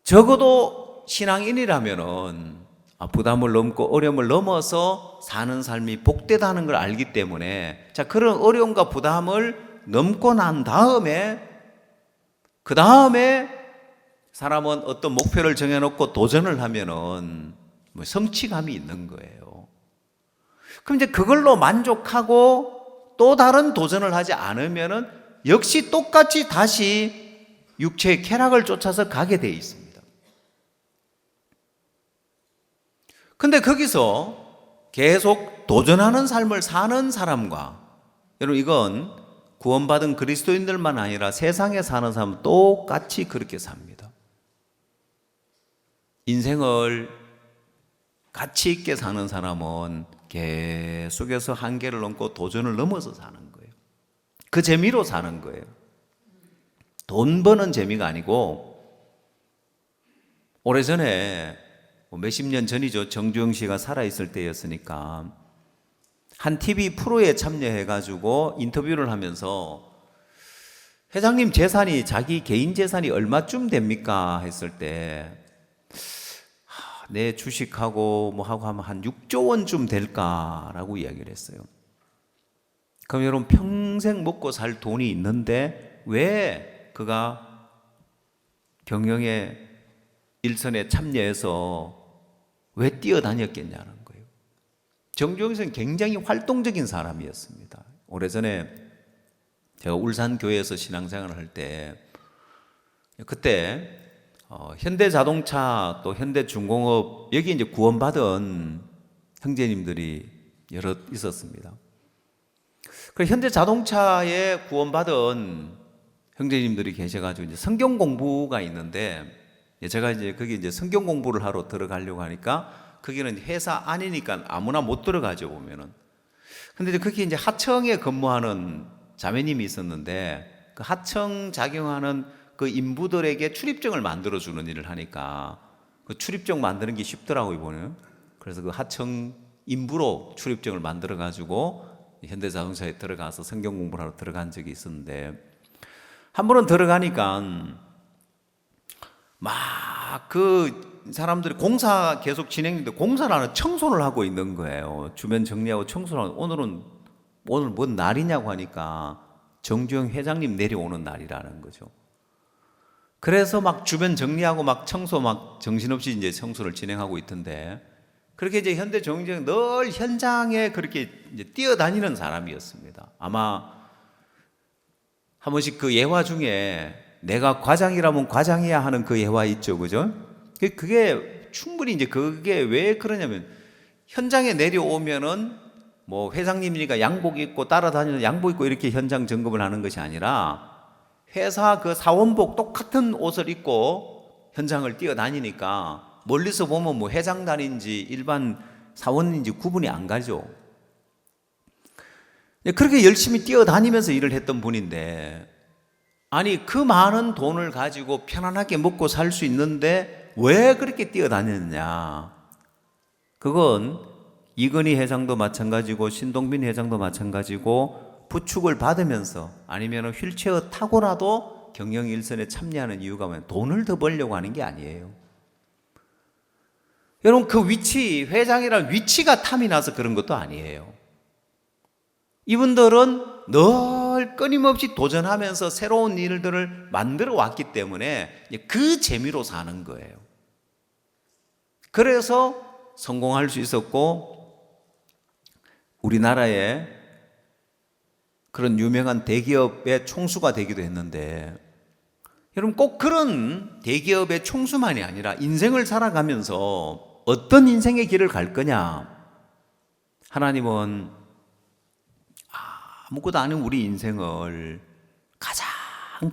적어도 신앙인이라면은 부담을 넘고 어려움을 넘어서 사는 삶이 복되다는 걸 알기 때문에, 자, 그런 어려움과 부담을 넘고 난 다음에, 그 다음에 사람은 어떤 목표를 정해놓고 도전을 하면은 성취감이 있는 거예요. 그럼 이제 그걸로 만족하고 또 다른 도전을 하지 않으면은 역시 똑같이 다시 육체의 쾌락을 쫓아서 가게 돼 있습니다. 근데 거기서 계속 도전하는 삶을 사는 사람과, 여러분, 이건 구원받은 그리스도인들만 아니라 세상에 사는 사람은 똑같이 그렇게 삽니다. 인생을 가치 있게 사는 사람은 계속해서 한계를 넘고 도전을 넘어서 사는 거예요. 그 재미로 사는 거예요. 돈 버는 재미가 아니고, 오래전에 몇십 년 전이죠. 정주영 씨가 살아있을 때였으니까 한 TV 프로에 참여해가지고 인터뷰를 하면서, 회장님 재산이, 자기 개인 재산이 얼마쯤 됩니까? 했을 때, 내 주식하고 뭐 하고 하면 한 6조 원쯤 될까라고 이야기를 했어요. 그럼 여러분, 평생 먹고 살 돈이 있는데 왜 그가 경영의 일선에 참여해서 왜 뛰어다녔겠냐는 거예요. 정주영 씨는 굉장히 활동적인 사람이었습니다. 오래전에 제가 울산교회에서 신앙생활을 할 때, 그때 현대자동차 또 현대중공업, 여기 이제 구원받은 형제님들이 여러 있었습니다. 그 현대자동차에 구원받은 형제님들이 계셔가지고 이제 성경 공부가 있는데, 제가 이제 거기 이제 성경 공부를 하러 들어가려고 하니까, 거기는 회사 아니니까 아무나 못 들어가죠, 보면은. 근데 이제 거기 이제 하청에 근무하는 자매님이 있었는데, 그 하청 작용하는 그 인부들에게 출입증을 만들어주는 일을 하니까 그 출입증 만드는 게 쉽더라고요, 보면. 그래서 그 하청 인부로 출입증을 만들어가지고 현대자동차에 들어가서 성경 공부를 하러 들어간 적이 있었는데, 한 번은 들어가니까 막 그 사람들이 공사 계속 진행인데 공사를 하는, 청소를 하고 있는 거예요. 주변 정리하고 청소를 하고, 오늘 뭔 날이냐고 하니까 정주영 회장님 내려오는 날이라는 거죠. 그래서 막 주변 정리하고 막 청소, 막 정신없이 이제 청소를 진행하고 있던데, 그렇게 이제 현대 정주영 늘 현장에 그렇게 이제 뛰어다니는 사람이었습니다. 아마 한 번씩 그 예화 중에 내가 과장이라면 과장이야 하는 그 예화 있죠, 그죠? 그게 충분히 이제 그게 왜 그러냐면, 현장에 내려오면은 뭐 회장님이니까 양복 입고 따라다니는 양복 입고 이렇게 현장 점검을 하는 것이 아니라, 회사 그 사원복 똑같은 옷을 입고 현장을 뛰어다니니까 멀리서 보면 뭐 회장단인지 일반 사원인지 구분이 안 가죠. 그렇게 열심히 뛰어다니면서 일을 했던 분인데, 아니 그 많은 돈을 가지고 편안하게 먹고 살 수 있는데 왜 그렇게 뛰어다녔느냐. 그건 이건희 회장도 마찬가지고 신동빈 회장도 마찬가지고 부축을 받으면서 아니면 휠체어 타고라도 경영 일선에 참여하는 이유가 뭐냐면 돈을 더 벌려고 하는 게 아니에요. 여러분, 그 위치, 회장이란 위치가 탐이 나서 그런 것도 아니에요. 이분들은 늘 끊임없이 도전하면서 새로운 일들을 만들어 왔기 때문에 그 재미로 사는 거예요. 그래서 성공할 수 있었고, 우리나라에 그런 유명한 대기업의 총수가 되기도 했는데, 여러분 꼭 그런 대기업의 총수만이 아니라 인생을 살아가면서 어떤 인생의 길을 갈 거냐. 하나님은 아무것도 아닌 우리 인생을 가장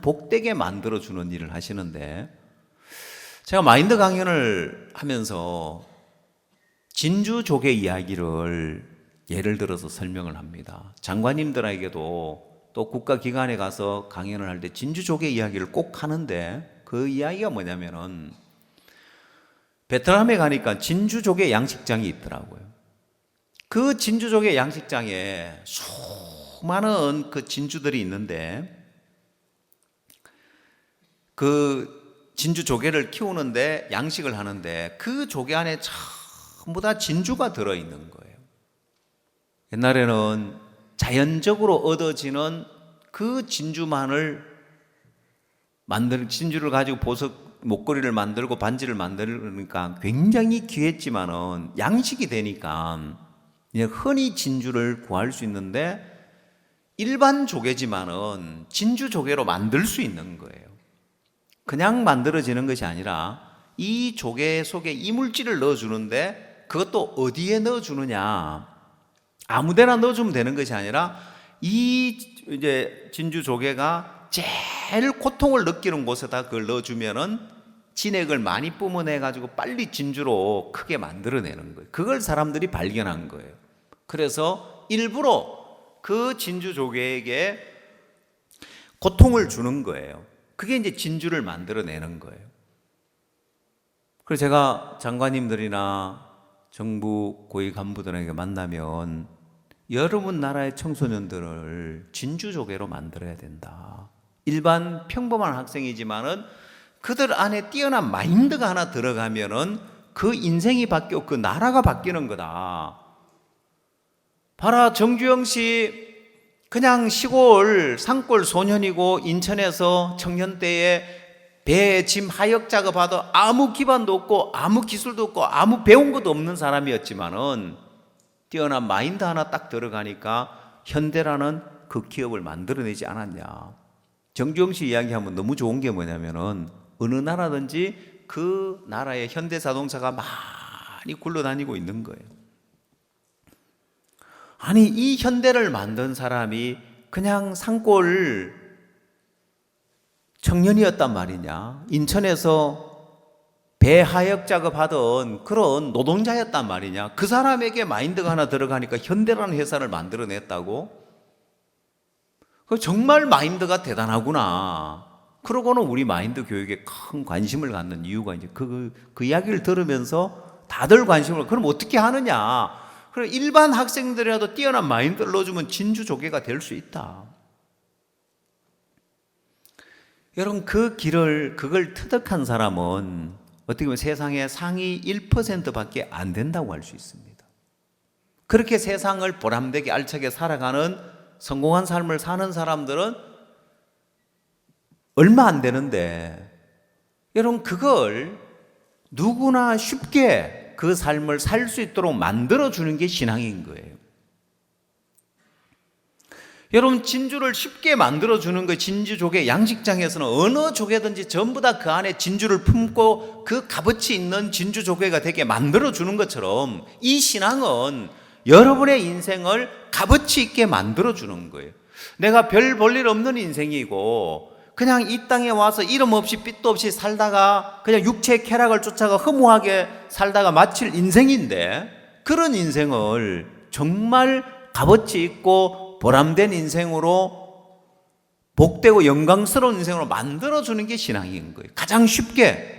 복되게 만들어주는 일을 하시는데, 제가 마인드 강연을 하면서 진주족의 이야기를 예를 들어서 설명을 합니다. 장관님들에게도 또 국가기관에 가서 강연을 할 때 진주족의 이야기를 꼭 하는데, 그 이야기가 뭐냐면은 베트남에 가니까 진주족의 양식장이 있더라고요. 그 진주족의 양식장에 수많은 그 진주들이 있는데, 그 진주 조개를 키우는데 양식을 하는데 그 조개 안에 전부 다 진주가 들어있는 거예요. 옛날에는 자연적으로 얻어지는 그 진주만을 진주를 가지고 보석 목걸이를 만들고 반지를 만들니까 굉장히 귀했지만은 양식이 되니까 흔히 진주를 구할 수 있는데 일반 조개지만은 진주 조개로 만들 수 있는 거예요. 그냥 만들어지는 것이 아니라 이 조개 속에 이물질을 넣어주는데, 그것도 어디에 넣어주느냐, 아무데나 넣어주면 되는 것이 아니라 이 이제 진주 조개가 제일 고통을 느끼는 곳에다 그걸 넣어주면은 진액을 많이 뿜어내 가지고 빨리 진주로 크게 만들어내는 거예요. 그걸 사람들이 발견한 거예요. 그래서 일부러 그 진주 조개에게 고통을 주는 거예요. 그게 이제 진주를 만들어내는 거예요. 그래서 제가 장관님들이나 정부 고위 간부들에게 만나면 여러분 나라의 청소년들을 진주 조개로 만들어야 된다. 일반 평범한 학생이지만은 그들 안에 뛰어난 마인드가 하나 들어가면은 그 인생이 바뀌고 그 나라가 바뀌는 거다. 봐라, 정주영 씨 그냥 시골 산골 소년이고 인천에서 청년 때에 배에 짐 하역 작업하던 아무 기반도 없고 아무 기술도 없고 아무 배운 것도 없는 사람이었지만은 뛰어난 마인드 하나 딱 들어가니까 현대라는 그 기업을 만들어내지 않았냐. 정주영 씨 이야기하면 너무 좋은 게 뭐냐면은 어느 나라든지 그 나라의 현대 자동차가 많이 굴러다니고 있는 거예요. 아니 이 현대를 만든 사람이 그냥 산골 청년이었단 말이냐, 인천에서 배 하역 작업하던 그런 노동자였단 말이냐. 그 사람에게 마인드가 하나 들어가니까 현대라는 회사를 만들어냈다고? 정말 마인드가 대단하구나. 그러고는 우리 마인드 교육에 큰 관심을 갖는 이유가 이제 그 이야기를 들으면서 다들 관심을, 그럼 어떻게 하느냐. 그럼 일반 학생들이라도 뛰어난 마인드를 넣어주면 진주 조개가 될 수 있다. 여러분 그걸 터득한 사람은 어떻게 보면 세상의 상위 1%밖에 안 된다고 할 수 있습니다. 그렇게 세상을 보람되게 알차게 살아가는 성공한 삶을 사는 사람들은 얼마 안 되는데, 여러분 그걸 누구나 쉽게 그 삶을 살 수 있도록 만들어주는 게 신앙인 거예요. 여러분 진주를 쉽게 만들어주는 거, 진주조개 양식장에서는 어느 조개든지 전부 다 그 안에 진주를 품고 그 값어치 있는 진주조개가 되게 만들어주는 것처럼 이 신앙은 여러분의 인생을 값어치 있게 만들어주는 거예요. 내가 별 볼 일 없는 인생이고 그냥 이 땅에 와서 이름 없이 빚도 없이 살다가 그냥 육체의 쾌락을 쫓아가 허무하게 살다가 마칠 인생인데, 그런 인생을 정말 값어치 있고 보람된 인생으로, 복되고 영광스러운 인생으로 만들어주는 게 신앙인 거예요. 가장 쉽게.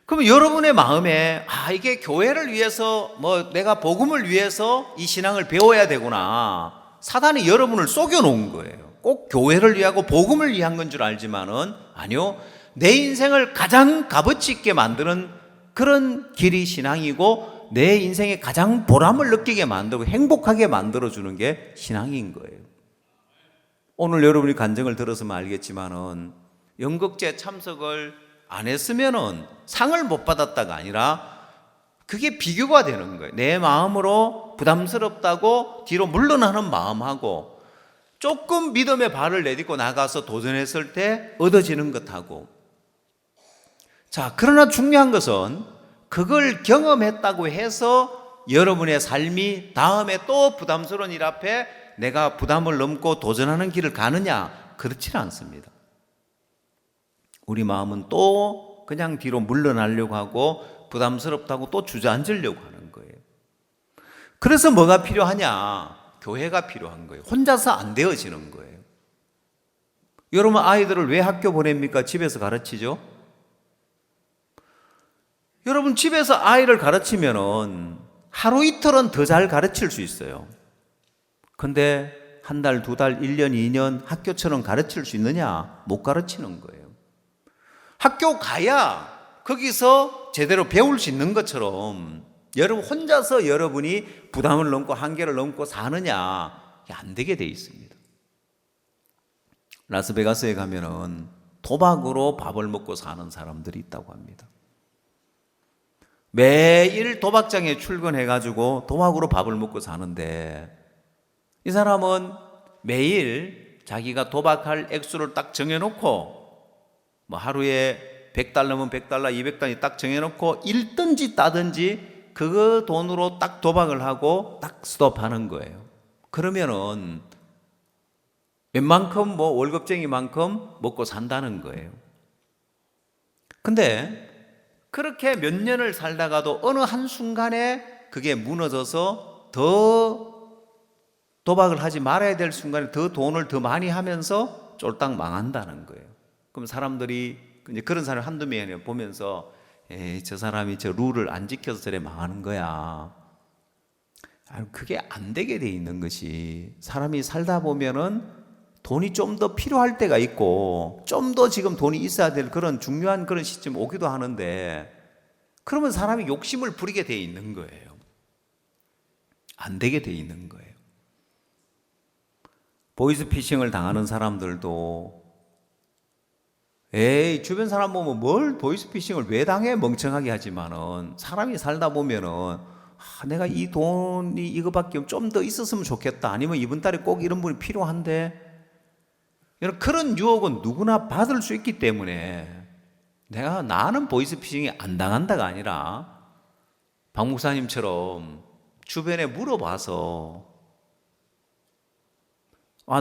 그러면 여러분의 마음에 이게 교회를 위해서, 내가 복음을 위해서 이 신앙을 배워야 되구나, 사단이 여러분을 속여놓은 거예요. 꼭 교회를 위하고 복음을 위한 건 줄 알지만은 아니요, 내 인생을 가장 값어치 있게 만드는 그런 길이 신앙이고, 내 인생에 가장 보람을 느끼게 만들고 행복하게 만들어주는 게 신앙인 거예요. 오늘 여러분이 간증을 들었으면 알겠지만은 연극제 참석을 안 했으면은 상을 못 받았다가 아니라 그게 비교가 되는 거예요. 내 마음으로 부담스럽다고 뒤로 물러나는 마음하고, 조금 믿음의 발을 내딛고 나가서 도전했을 때 얻어지는 것하고. 자, 그러나 중요한 것은 그걸 경험했다고 해서 여러분의 삶이 다음에 또 부담스러운 일 앞에 내가 부담을 넘고 도전하는 길을 가느냐, 그렇지는 않습니다. 우리 마음은 또 그냥 뒤로 물러나려고 하고 부담스럽다고 또 주저앉으려고 하는 거예요. 그래서 뭐가 필요하냐? 교회가 필요한 거예요. 혼자서 안 되어지는 거예요. 여러분, 아이들을 왜 학교 보냅니까? 집에서 가르치죠? 여러분, 집에서 아이를 가르치면은 하루 이틀은 더 잘 가르칠 수 있어요. 근데 한 달, 두 달, 1년, 2년 학교처럼 가르칠 수 있느냐? 못 가르치는 거예요. 학교 가야 거기서 제대로 배울 수 있는 것처럼 여러분 혼자서 여러분이 부담을 넘고 한계를 넘고 사느냐, 안 되게 돼 있습니다. 라스베가스에 가면은 도박으로 밥을 먹고 사는 사람들이 있다고 합니다. 매일 도박장에 출근해가지고 도박으로 밥을 먹고 사는데, 이 사람은 매일 자기가 도박할 액수를 딱 정해놓고, 하루에 $100면 $100, $200이 딱 정해놓고 읽든지 따든지 그 돈으로 딱 도박을 하고 딱 스톱하는 거예요. 그러면은 웬만큼 월급쟁이만큼 먹고 산다는 거예요. 근데 그렇게 몇 년을 살다가도 어느 한순간에 그게 무너져서 더 도박을 하지 말아야 될 순간에 더 돈을 더 많이 하면서 쫄딱 망한다는 거예요. 그럼 사람들이 이제 그런 사람 한두 명이 보면서 저 사람이 저 룰을 안 지켜서 저래 망하는 거야. 그게 안 되게 돼 있는 것이, 사람이 살다 보면은 돈이 좀 더 필요할 때가 있고 좀 더 지금 돈이 있어야 될 그런 중요한 그런 시점 오기도 하는데, 그러면 사람이 욕심을 부리게 돼 있는 거예요. 안 되게 돼 있는 거예요. 보이스피싱을 당하는 사람들도 주변 사람 보면 뭘 보이스피싱을 왜 당해? 멍청하게 하지만은 사람이 살다 보면은 내가 이 돈이 이거밖에 좀 더 있었으면 좋겠다, 아니면 이번 달에 꼭 이런 분이 필요한데, 그런 유혹은 누구나 받을 수 있기 때문에 나는 보이스피싱이 안 당한다가 아니라 박 목사님처럼 주변에 물어봐서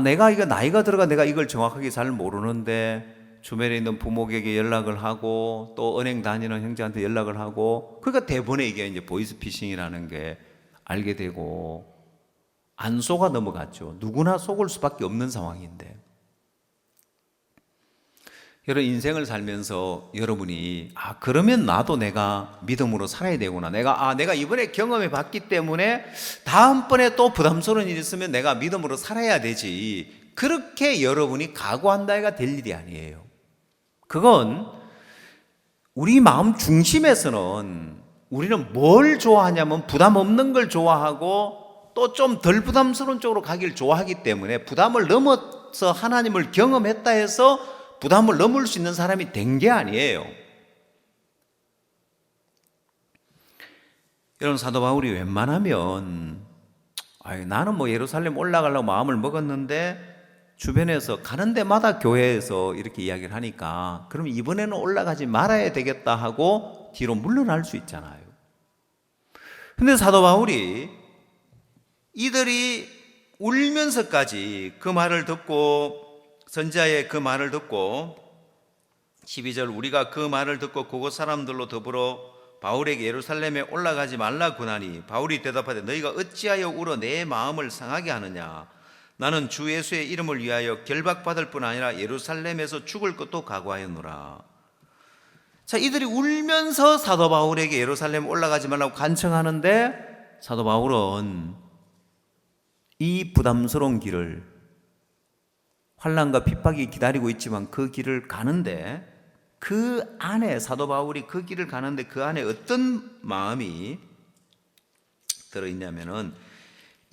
내가 이거 나이가 들어가 내가 이걸 정확하게 잘 모르는데 주변에 있는 부모에게 연락을 하고 또 은행 다니는 형제한테 연락을 하고, 그러니까 대본에 이게 이제 보이스피싱이라는 게 알게 되고 안 속아 넘어갔죠. 누구나 속을 수밖에 없는 상황인데, 여러분 인생을 살면서 여러분이 그러면 나도 내가 믿음으로 살아야 되구나, 내가 이번에 경험해 봤기 때문에 다음번에 또 부담스러운 일이 있으면 내가 믿음으로 살아야 되지, 그렇게 여러분이 각오한다가 될 일이 아니에요. 그건 우리 마음 중심에서는 우리는 뭘 좋아하냐면 부담 없는 걸 좋아하고 또 좀 덜 부담스러운 쪽으로 가길 좋아하기 때문에, 부담을 넘어서 하나님을 경험했다 해서 부담을 넘을 수 있는 사람이 된 게 아니에요. 여러분, 사도 바울이 웬만하면 나는 예루살렘 올라가려고 마음을 먹었는데 주변에서 가는 데마다 교회에서 이렇게 이야기를 하니까 그럼 이번에는 올라가지 말아야 되겠다 하고 뒤로 물러날 수 있잖아요. 근데 사도 바울이 이들이 울면서까지 그 말을 듣고 선지자의 그 말을 듣고 12절 우리가 그 말을 듣고 그곳 사람들로 더불어 바울에게 예루살렘에 올라가지 말라 군하니 바울이 대답하되 너희가 어찌하여 울어 내 마음을 상하게 하느냐 나는 주 예수의 이름을 위하여 결박받을 뿐 아니라 예루살렘에서 죽을 것도 각오하였노라. 자, 이들이 울면서 사도 바울에게 예루살렘 올라가지 말라고 간청하는데 사도 바울은 이 부담스러운 길을 환난과 핍박이 기다리고 있지만 그 길을 가는데 그 안에 사도 바울이 그 길을 가는데 그 안에 어떤 마음이 들어있냐면은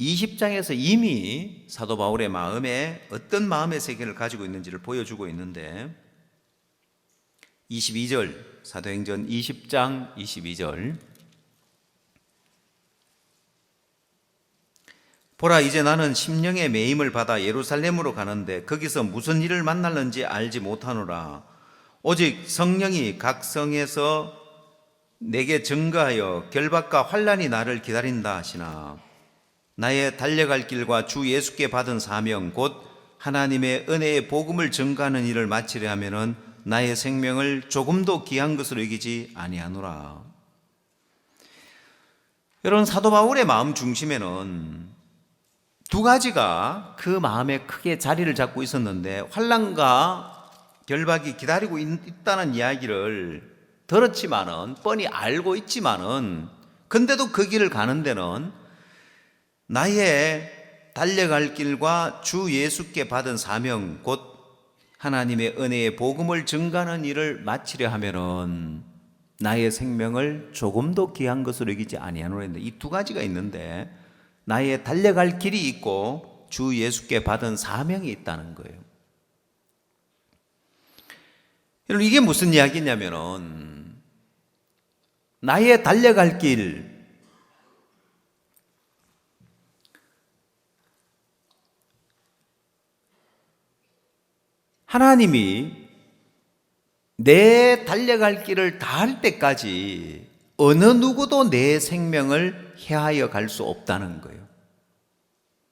20장에서 이미 사도 바울의 마음에 어떤 마음의 세계를 가지고 있는지를 보여주고 있는데 22절 사도행전 20장 22절 보라 이제 나는 심령의 매임을 받아 예루살렘으로 가는데 거기서 무슨 일을 만날는지 알지 못하노라. 오직 성령이 각 성에서 내게 증거하여 결박과 환난이 나를 기다린다 하시나 나의 달려갈 길과 주 예수께 받은 사명 곧 하나님의 은혜의 복음을 증거하는 일을 마치려 하면은 나의 생명을 조금도 귀한 것으로 여기지 아니하노라. 여러분 사도 바울의 마음 중심에는 두 가지가 그 마음에 크게 자리를 잡고 있었는데 환난과 결박이 기다리고 있다는 이야기를 들었지만은 뻔히 알고 있지만은 근데도 그 길을 가는 데는 나의 달려갈 길과 주 예수께 받은 사명 곧 하나님의 은혜의 복음을 증가하는 일을 마치려 하면은 나의 생명을 조금도 귀한 것으로 여기지 아니하노라 했는데 이 두 가지가 있는데 나의 달려갈 길이 있고 주 예수께 받은 사명이 있다는 거예요. 여러분 이게 무슨 이야기냐면은 나의 달려갈 길 하나님이 내 달려갈 길을 다 할 때까지 어느 누구도 내 생명을 해하여 갈 수 없다는 거예요.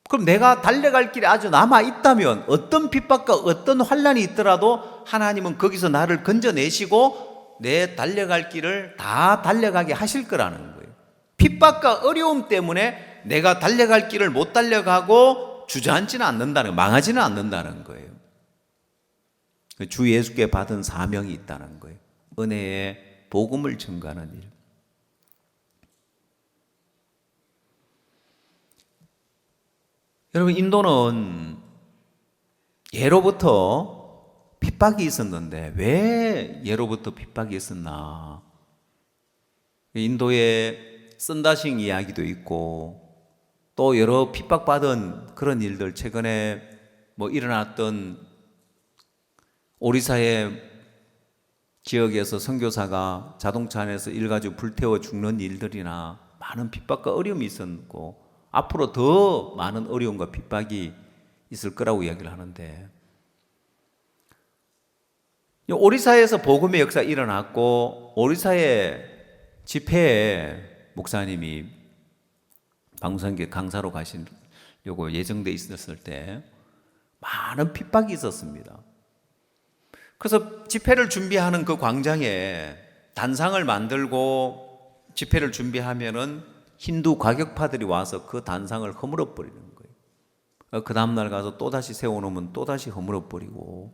그럼 내가 달려갈 길이 아주 남아 있다면 어떤 핍박과 어떤 환난이 있더라도 하나님은 거기서 나를 건져내시고 내 달려갈 길을 다 달려가게 하실 거라는 거예요. 핍박과 어려움 때문에 내가 달려갈 길을 못 달려가고 주저앉지는 않는다는 거예요. 망하지는 않는다는 거예요. 주 예수께 받은 사명이 있다는 거예요. 은혜의 복음을 증거하는 일. 여러분 인도는 예로부터 핍박이 있었는데 왜 예로부터 핍박이 있었나? 인도의 썬다싱 이야기도 있고 또 여러 핍박받은 그런 일들 최근에 일어났던 오리사의 지역에서 선교사가 자동차 안에서 일가족 불태워 죽는 일들이나 많은 핍박과 어려움이 있었고 앞으로 더 많은 어려움과 핍박이 있을 거라고 이야기를 하는데 오리사에서 복음의 역사가 일어났고 오리사의 집회에 목사님이 방송계 강사로 가시려고 예정돼 있었을 때 많은 핍박이 있었습니다. 그래서 집회를 준비하는 그 광장에 단상을 만들고 집회를 준비하면은 힌두 과격파들이 와서 그 단상을 허물어 버리는 거예요. 그 다음날 가서 또다시 세워놓으면 또다시 허물어 버리고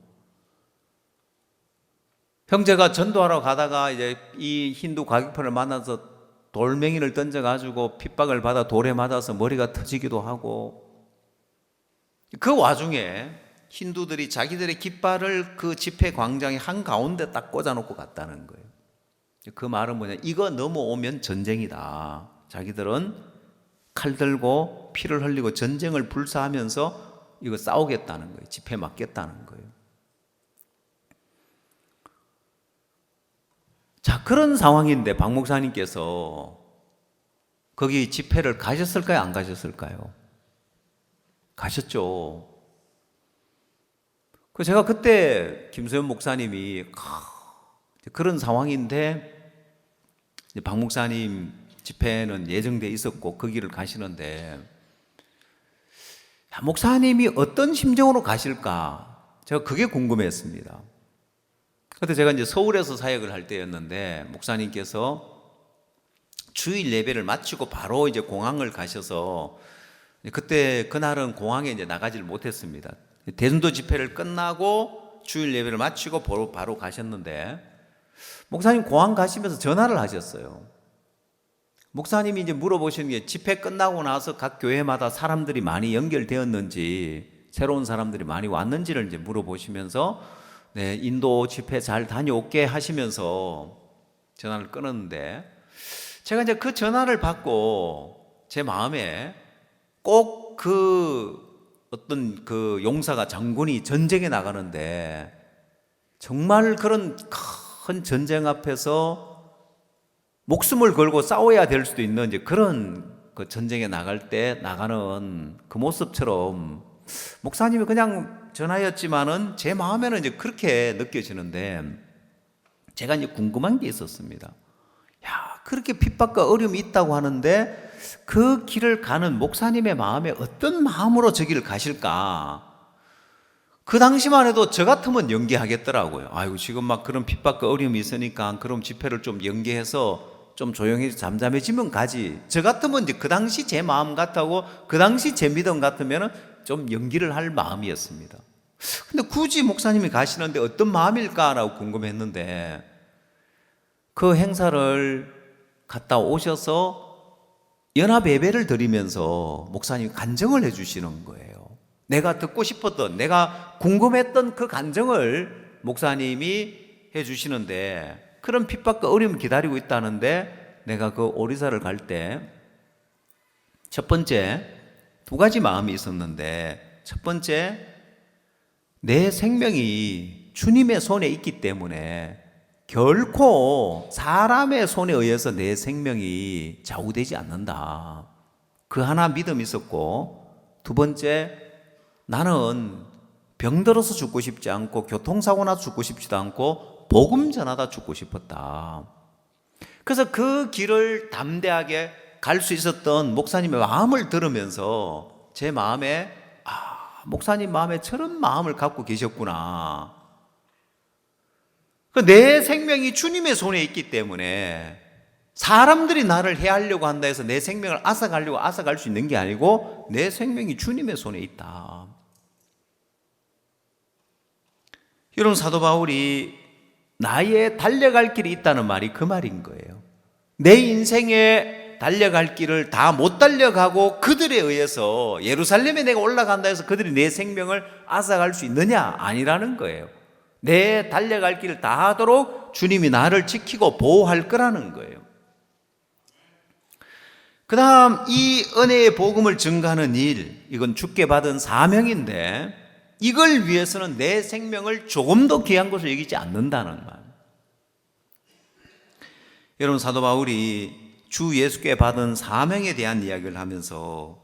형제가 전도하러 가다가 이제 이 힌두 과격파를 만나서 돌멩이를 던져가지고 핍박을 받아 돌에 맞아서 머리가 터지기도 하고 그 와중에 힌두들이 자기들의 깃발을 그 집회 광장의 한가운데 딱 꽂아놓고 갔다는 거예요. 그 말은 뭐냐, 이거 넘어오면 전쟁이다. 자기들은 칼 들고 피를 흘리고 전쟁을 불사하면서 이거 싸우겠다는 거예요. 집회 막겠다는 거예요. 자, 그런 상황인데 박 목사님께서 거기 집회를 가셨을까요? 안 가셨을까요? 가셨죠. 제가 그때 김소연 목사님이 그런 상황인데 박 목사님 집회는 예정돼 있었고 거기를 가시는데 목사님이 어떤 심정으로 가실까 제가 그게 궁금했습니다. 그때 제가 이제 서울에서 사역을 할 때였는데 목사님께서 주일 예배를 마치고 바로 이제 공항을 가셔서 그때 그날은 공항에 이제 나가지를 못했습니다. 대전도 집회를 끝나고 주일 예배를 마치고 바로 가셨는데 목사님 공항 가시면서 전화를 하셨어요. 목사님이 이제 물어보시는 게 집회 끝나고 나서 각 교회마다 사람들이 많이 연결되었는지 새로운 사람들이 많이 왔는지를 이제 물어보시면서 네, 인도 집회 잘 다녀올게 하시면서 전화를 끊었는데 제가 이제 그 전화를 받고 제 마음에 꼭 어떤 그 용사가 장군이 전쟁에 나가는데 정말 그런 큰 전쟁 앞에서 목숨을 걸고 싸워야 될 수도 있는 이제 그런 그 전쟁에 나갈 때 나가는 그 모습처럼 목사님이 그냥 전하였지만은 제 마음에는 이제 그렇게 느껴지는데 제가 이제 궁금한 게 있었습니다. 야, 그렇게 핍박과 어려움이 있다고 하는데 그 길을 가는 목사님의 마음에 어떤 마음으로 저 길을 가실까? 그 당시만 해도 저 같으면 연기하겠더라고요. 아이고, 지금 막 그런 핍박과 어려움이 있으니까 그럼 집회를 좀 연기해서 좀 조용히 잠잠해지면 가지. 저 같으면 이제 그 당시 제 마음 같다고 그 당시 제 믿음 같으면 좀 연기를 할 마음이었습니다. 근데 굳이 목사님이 가시는데 어떤 마음일까라고 궁금했는데 그 행사를 갔다 오셔서 연합 예배를 드리면서 목사님이 간증을 해주시는 거예요. 내가 듣고 싶었던, 내가 궁금했던 그 간증을 목사님이 해주시는데 그런 핍박과 어려움을 기다리고 있다는데 내가 그 오리사를 갈 때 첫 번째 두 가지 마음이 있었는데 첫 번째 내 생명이 주님의 손에 있기 때문에 결코 사람의 손에 의해서 내 생명이 좌우되지 않는다. 그 하나 믿음이 있었고 두 번째 나는 병들어서 죽고 싶지 않고 교통사고 나서 죽고 싶지도 않고 복음 전하다 죽고 싶었다. 그래서 그 길을 담대하게 갈 수 있었던 목사님의 마음을 들으면서 제 마음에 목사님 마음에 저런 마음을 갖고 계셨구나. 내 생명이 주님의 손에 있기 때문에 사람들이 나를 해하려고 한다 해서 내 생명을 앗아가려고 앗아갈 수 있는 게 아니고 내 생명이 주님의 손에 있다. 여러분, 사도 바울이 나의 달려갈 길이 있다는 말이 그 말인 거예요. 내 인생에 달려갈 길을 다 못 달려가고 그들에 의해서 예루살렘에 내가 올라간다 해서 그들이 내 생명을 앗아갈 수 있느냐? 아니라는 거예요. 내 달려갈 길을 다 하도록 주님이 나를 지키고 보호할 거라는 거예요. 그 다음 이 은혜의 복음을 증가하는 일, 이건 주께 받은 사명인데 이걸 위해서는 내 생명을 조금도 귀한 것을 여기지 않는다는 말. 여러분, 사도 바울이 주 예수께 받은 사명에 대한 이야기를 하면서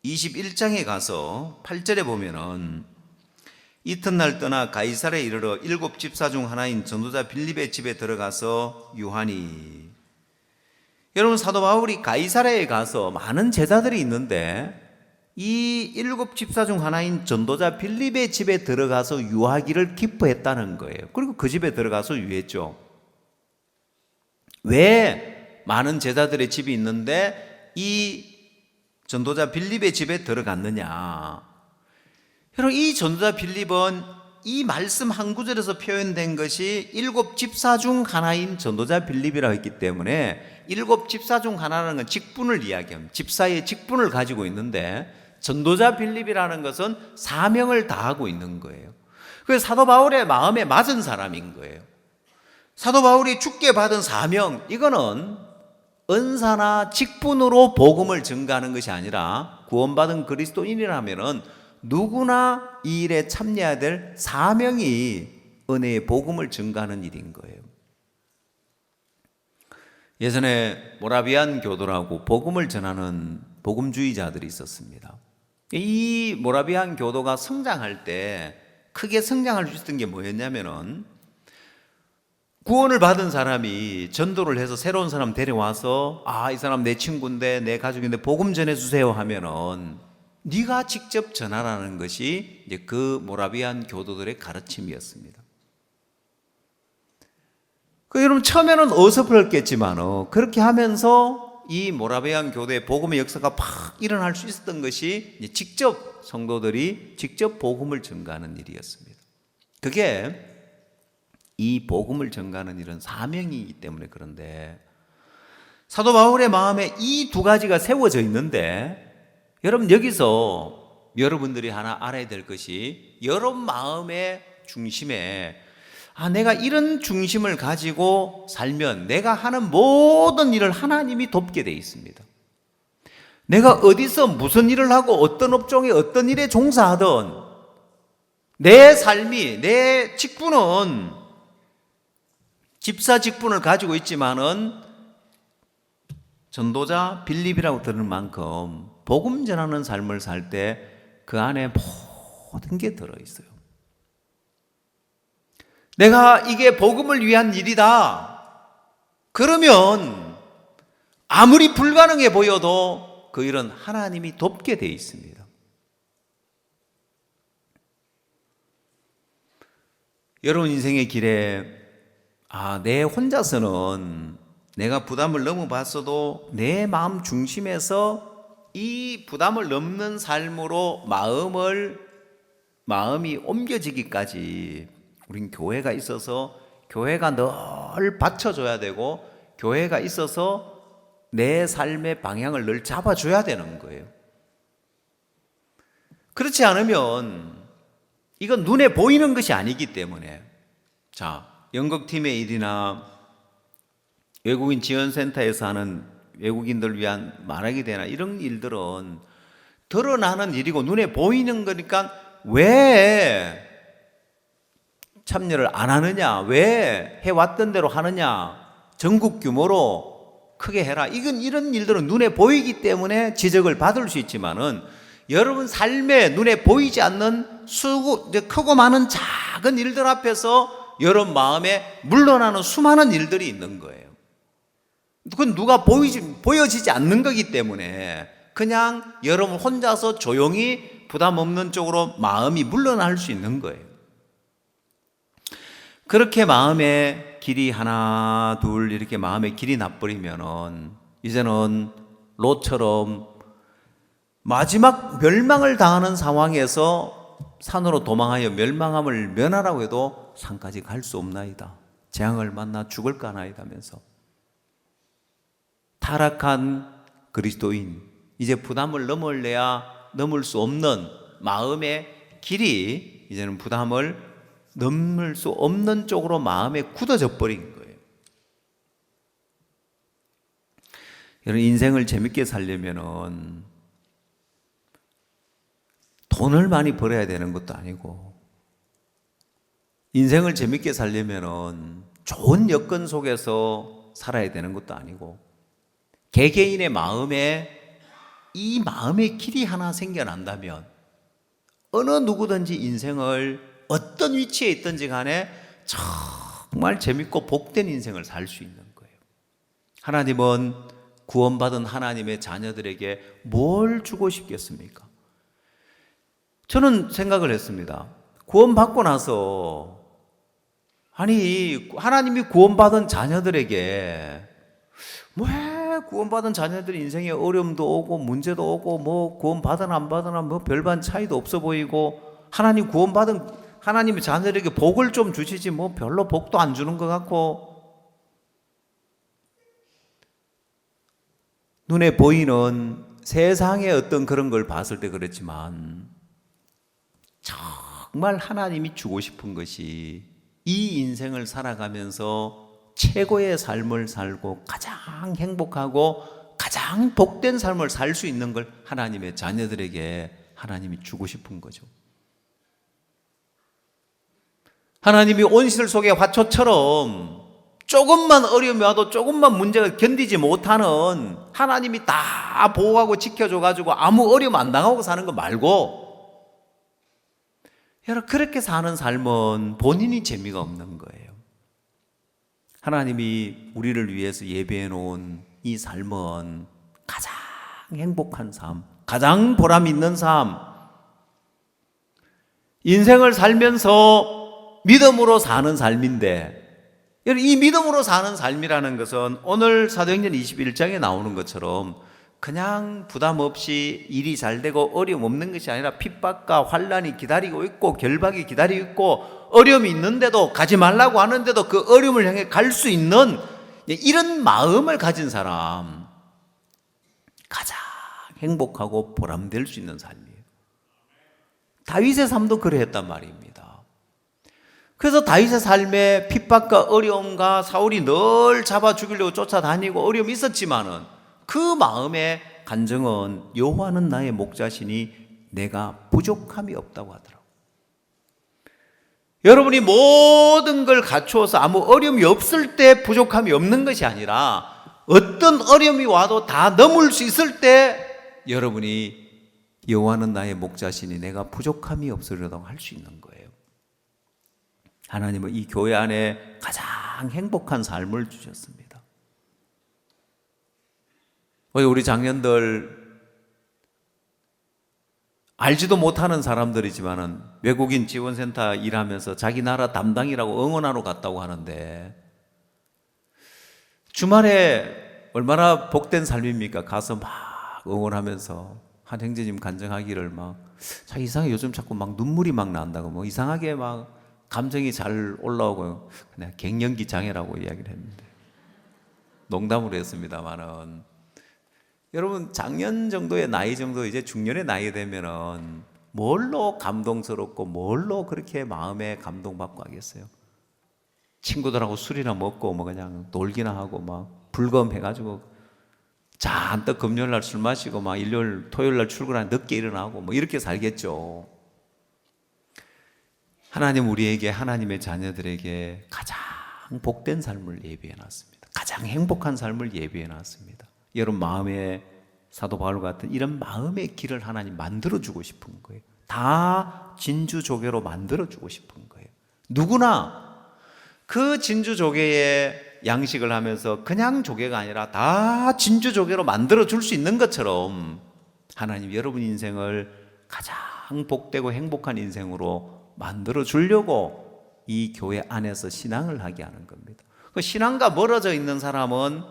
21장에 가서 8절에 보면은 이튿날 떠나 가이사랴에 이르러 7 집사 중 하나인 전도자 빌립의 집에 들어가서 유하니. 여러분, 사도 바울이 가이사랴에 가서 많은 제자들이 있는데 이 7 집사 중 하나인 전도자 빌립의 집에 들어가서 유하기를 기뻐했다는 거예요. 그리고 그 집에 들어가서 유했죠. 왜 많은 제자들의 집이 있는데 이 전도자 빌립의 집에 들어갔느냐? 여러분, 이 전도자 빌립은 이 말씀 한 구절에서 표현된 것이 7 집사 중 하나인 전도자 빌립이라고 했기 때문에 7 집사 중 하나라는 건 직분을 이야기합니다. 집사의 직분을 가지고 있는데 전도자 빌립이라는 것은 사명을 다하고 있는 거예요. 그래서 사도 바울의 마음에 맞은 사람인 거예요. 사도 바울이 주께 받은 사명, 이거는 은사나 직분으로 복음을 증가하는 것이 아니라 구원받은 그리스도인이라면은 누구나 이 일에 참여해야 될 사명이 은혜의 복음을 증가하는 일인 거예요. 예전에 모라비안 교도라고 복음을 전하는 복음주의자들이 있었습니다. 이 모라비안 교도가 성장할 때 크게 성장할 수 있었던 게 뭐였냐면은 구원을 받은 사람이 전도를 해서 새로운 사람 데려와서 이 사람 내 친구인데 내 가족인데 복음 전해주세요 하면은 네가 직접 전하라는 것이 이제 그 모라비안 교도들의 가르침이었습니다. 여러분 처음에는 어설펐겠지만 그렇게 하면서 이 모라비안 교도의 복음의 역사가 막 일어날 수 있었던 것이 직접 성도들이 직접 복음을 전가하는 일이었습니다. 그게 이 복음을 전가하는 일은 사명이기 때문에 그런데 사도 바울의 마음에 이 두 가지가 세워져 있는데 여러분 여기서 여러분들이 하나 알아야 될 것이 여러분 마음의 중심에 내가 이런 중심을 가지고 살면 내가 하는 모든 일을 하나님이 돕게 되어 있습니다. 내가 어디서 무슨 일을 하고 어떤 업종에 어떤 일에 종사하든 내 삶이 내 직분은 집사 직분을 가지고 있지만은 전도자 빌립이라고 들을 만큼 복음 전하는 삶을 살 때 그 안에 모든 게 들어있어요. 내가 이게 복음을 위한 일이다. 그러면 아무리 불가능해 보여도 그 일은 하나님이 돕게 돼 있습니다. 여러분 인생의 길에 내 혼자서는 내가 부담을 넘어봤어도 내 마음 중심에서 이 부담을 넘는 삶으로 마음이 옮겨지기까지 우린 교회가 있어서 교회가 늘 받쳐줘야 되고 교회가 있어서 내 삶의 방향을 늘 잡아줘야 되는 거예요. 그렇지 않으면 이건 눈에 보이는 것이 아니기 때문에 연극팀의 일이나 외국인 지원센터에서 하는 외국인들 위한 만화기대나 이런 일들은 드러나는 일이고 눈에 보이는 거니까 왜 참여를 안 하느냐, 왜 해왔던 대로 하느냐, 전국 규모로 크게 해라. 이런 일들은 눈에 보이기 때문에 지적을 받을 수 있지만은 여러분 삶에 눈에 보이지 않는 크고 많은 작은 일들 앞에서 여러분 마음에 물러나는 수많은 일들이 있는 거예요. 그건 누가 보여지지 않는 거기 때문에 그냥 여러분 혼자서 조용히 부담 없는 쪽으로 마음이 물러날 수 있는 거예요. 그렇게 마음의 길이 하나 둘 이렇게 마음의 길이 나버리면은 이제는 롯처럼 마지막 멸망을 당하는 상황에서 산으로 도망하여 멸망함을 면하라고 해도 산까지 갈 수 없나이다. 재앙을 만나 죽을까나이다면서 타락한 그리스도인 이제 부담을 넘을 수 없는 마음의 길이 이제는 부담을 넘을 수 없는 쪽으로 마음에 굳어져 버린 거예요. 여러분 인생을 재밌게 살려면은 돈을 많이 벌어야 되는 것도 아니고 인생을 재밌게 살려면은 좋은 여건 속에서 살아야 되는 것도 아니고 개개인의 마음에 이 마음의 길이 하나 생겨난다면 어느 누구든지 인생을 어떤 위치에 있든지 간에 정말 재밌고 복된 인생을 살 수 있는 거예요. 하나님은 구원받은 하나님의 자녀들에게 뭘 주고 싶겠습니까? 저는 생각을 했습니다. 구원받고 나서 하나님이 구원받은 자녀들에게 왜 구원받은 자녀들이 인생에 어려움도 오고 문제도 오고 뭐 구원받으나 안 받으나 뭐 별반 차이도 없어 보이고 하나님의 자녀들에게 복을 좀 주시지 뭐 별로 복도 안 주는 것 같고 눈에 보이는 세상의 어떤 그런 걸 봤을 때 그렇지만 정말 하나님이 주고 싶은 것이 이 인생을 살아가면서 최고의 삶을 살고 가장 행복하고 가장 복된 삶을 살 수 있는 걸 하나님의 자녀들에게 하나님이 주고 싶은 거죠. 하나님이 온실 속의 화초처럼 조금만 어려움이 와도 조금만 문제가 견디지 못하는 하나님이 다 보호하고 지켜줘가지고 아무 어려움 안 당하고 사는 거 말고 여러분 그렇게 사는 삶은 본인이 재미가 없는 거예요. 하나님이 우리를 위해서 예배해 놓은 이 삶은 가장 행복한 삶, 가장 보람 있는 삶. 인생을 살면서 믿음으로 사는 삶인데, 이 믿음으로 사는 삶이라는 것은 오늘 사도행전 21장에 나오는 것처럼 그냥 부담 없이 일이 잘 되고 어려움 없는 것이 아니라 핍박과 환난이 기다리고 있고 결박이 기다리고 있고 어려움이 있는데도 가지 말라고 하는데도 그 어려움을 향해 갈 수 있는 이런 마음을 가진 사람, 가장 행복하고 보람될 수 있는 삶이에요. 다윗의 삶도 그러했단 말입니다. 그래서 다윗의 삶에 핍박과 어려움과 사울이 늘 잡아 죽이려고 쫓아다니고 어려움이 있었지만은 그 마음의 간증은 여호와는 나의 목자시니 내가 부족함이 없다고 하더라고요. 여러분이 모든 걸 갖추어서 아무 어려움이 없을 때 부족함이 없는 것이 아니라 어떤 어려움이 와도 다 넘을 수 있을 때 여러분이 여호와는 나의 목자시니 내가 부족함이 없으리라고 할 수 있는 거예요. 하나님은 이 교회 안에 가장 행복한 삶을 주셨습니다. 우리 장년들 알지도 못하는 사람들이지만은 외국인 지원센터 일하면서 자기 나라 담당이라고 응원하러 갔다고 하는데 주말에 얼마나 복된 삶입니까? 가서 막 응원하면서 한 형제님 간증하기를 막 자기 이상하게 요즘 자꾸 막 눈물이 막 난다고 뭐 이상하게 막 감정이 잘 올라오고 그냥 갱년기 장애라고 이야기를 했는데 농담으로 했습니다만은 여러분 작년 정도의 나이 정도 이제 중년의 나이 되면은 뭘로 감동스럽고 뭘로 그렇게 마음에 감동받고 하겠어요? 친구들하고 술이나 먹고 뭐 그냥 놀기나 하고 막 불검해가지고 잔뜩 금요일 날 술 마시고 막 일요일 토요일 날 출근하면 늦게 일어나고 뭐 이렇게 살겠죠. 하나님 우리에게 하나님의 자녀들에게 가장 복된 삶을 예비해 놨습니다. 가장 행복한 삶을 예비해 놨습니다. 여러분 마음에 사도 바울 같은 이런 마음의 길을 하나님 만들어주고 싶은 거예요. 다 진주조개로 만들어주고 싶은 거예요. 누구나 그 진주조개의 양식을 하면서 그냥 조개가 아니라 다 진주조개로 만들어줄 수 있는 것처럼 하나님 여러분 인생을 가장 복되고 행복한 인생으로 만들어주려고 이 교회 안에서 신앙을 하게 하는 겁니다. 그 신앙과 멀어져 있는 사람은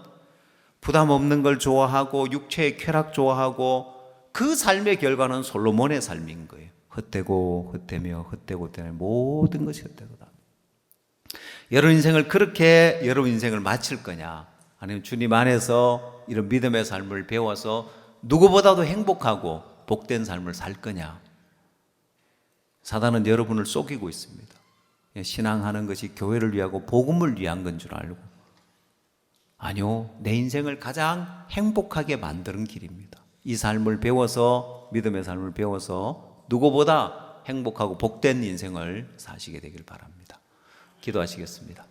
부담 없는 걸 좋아하고 육체의 쾌락 좋아하고 그 삶의 결과는 솔로몬의 삶인 거예요. 헛되고 헛되며 헛되고 헛되며 모든 것이 헛되고다. 여러분 인생을 그렇게 여러분 인생을 마칠 거냐? 아니면 주님 안에서 이런 믿음의 삶을 배워서 누구보다도 행복하고 복된 삶을 살 거냐? 사단은 여러분을 속이고 있습니다. 신앙하는 것이 교회를 위하고 복음을 위한 건 줄 알고 아니요, 내 인생을 가장 행복하게 만드는 길입니다. 이 삶을 배워서 믿음의 삶을 배워서 누구보다 행복하고 복된 인생을 사시게 되길 바랍니다. 기도하시겠습니다.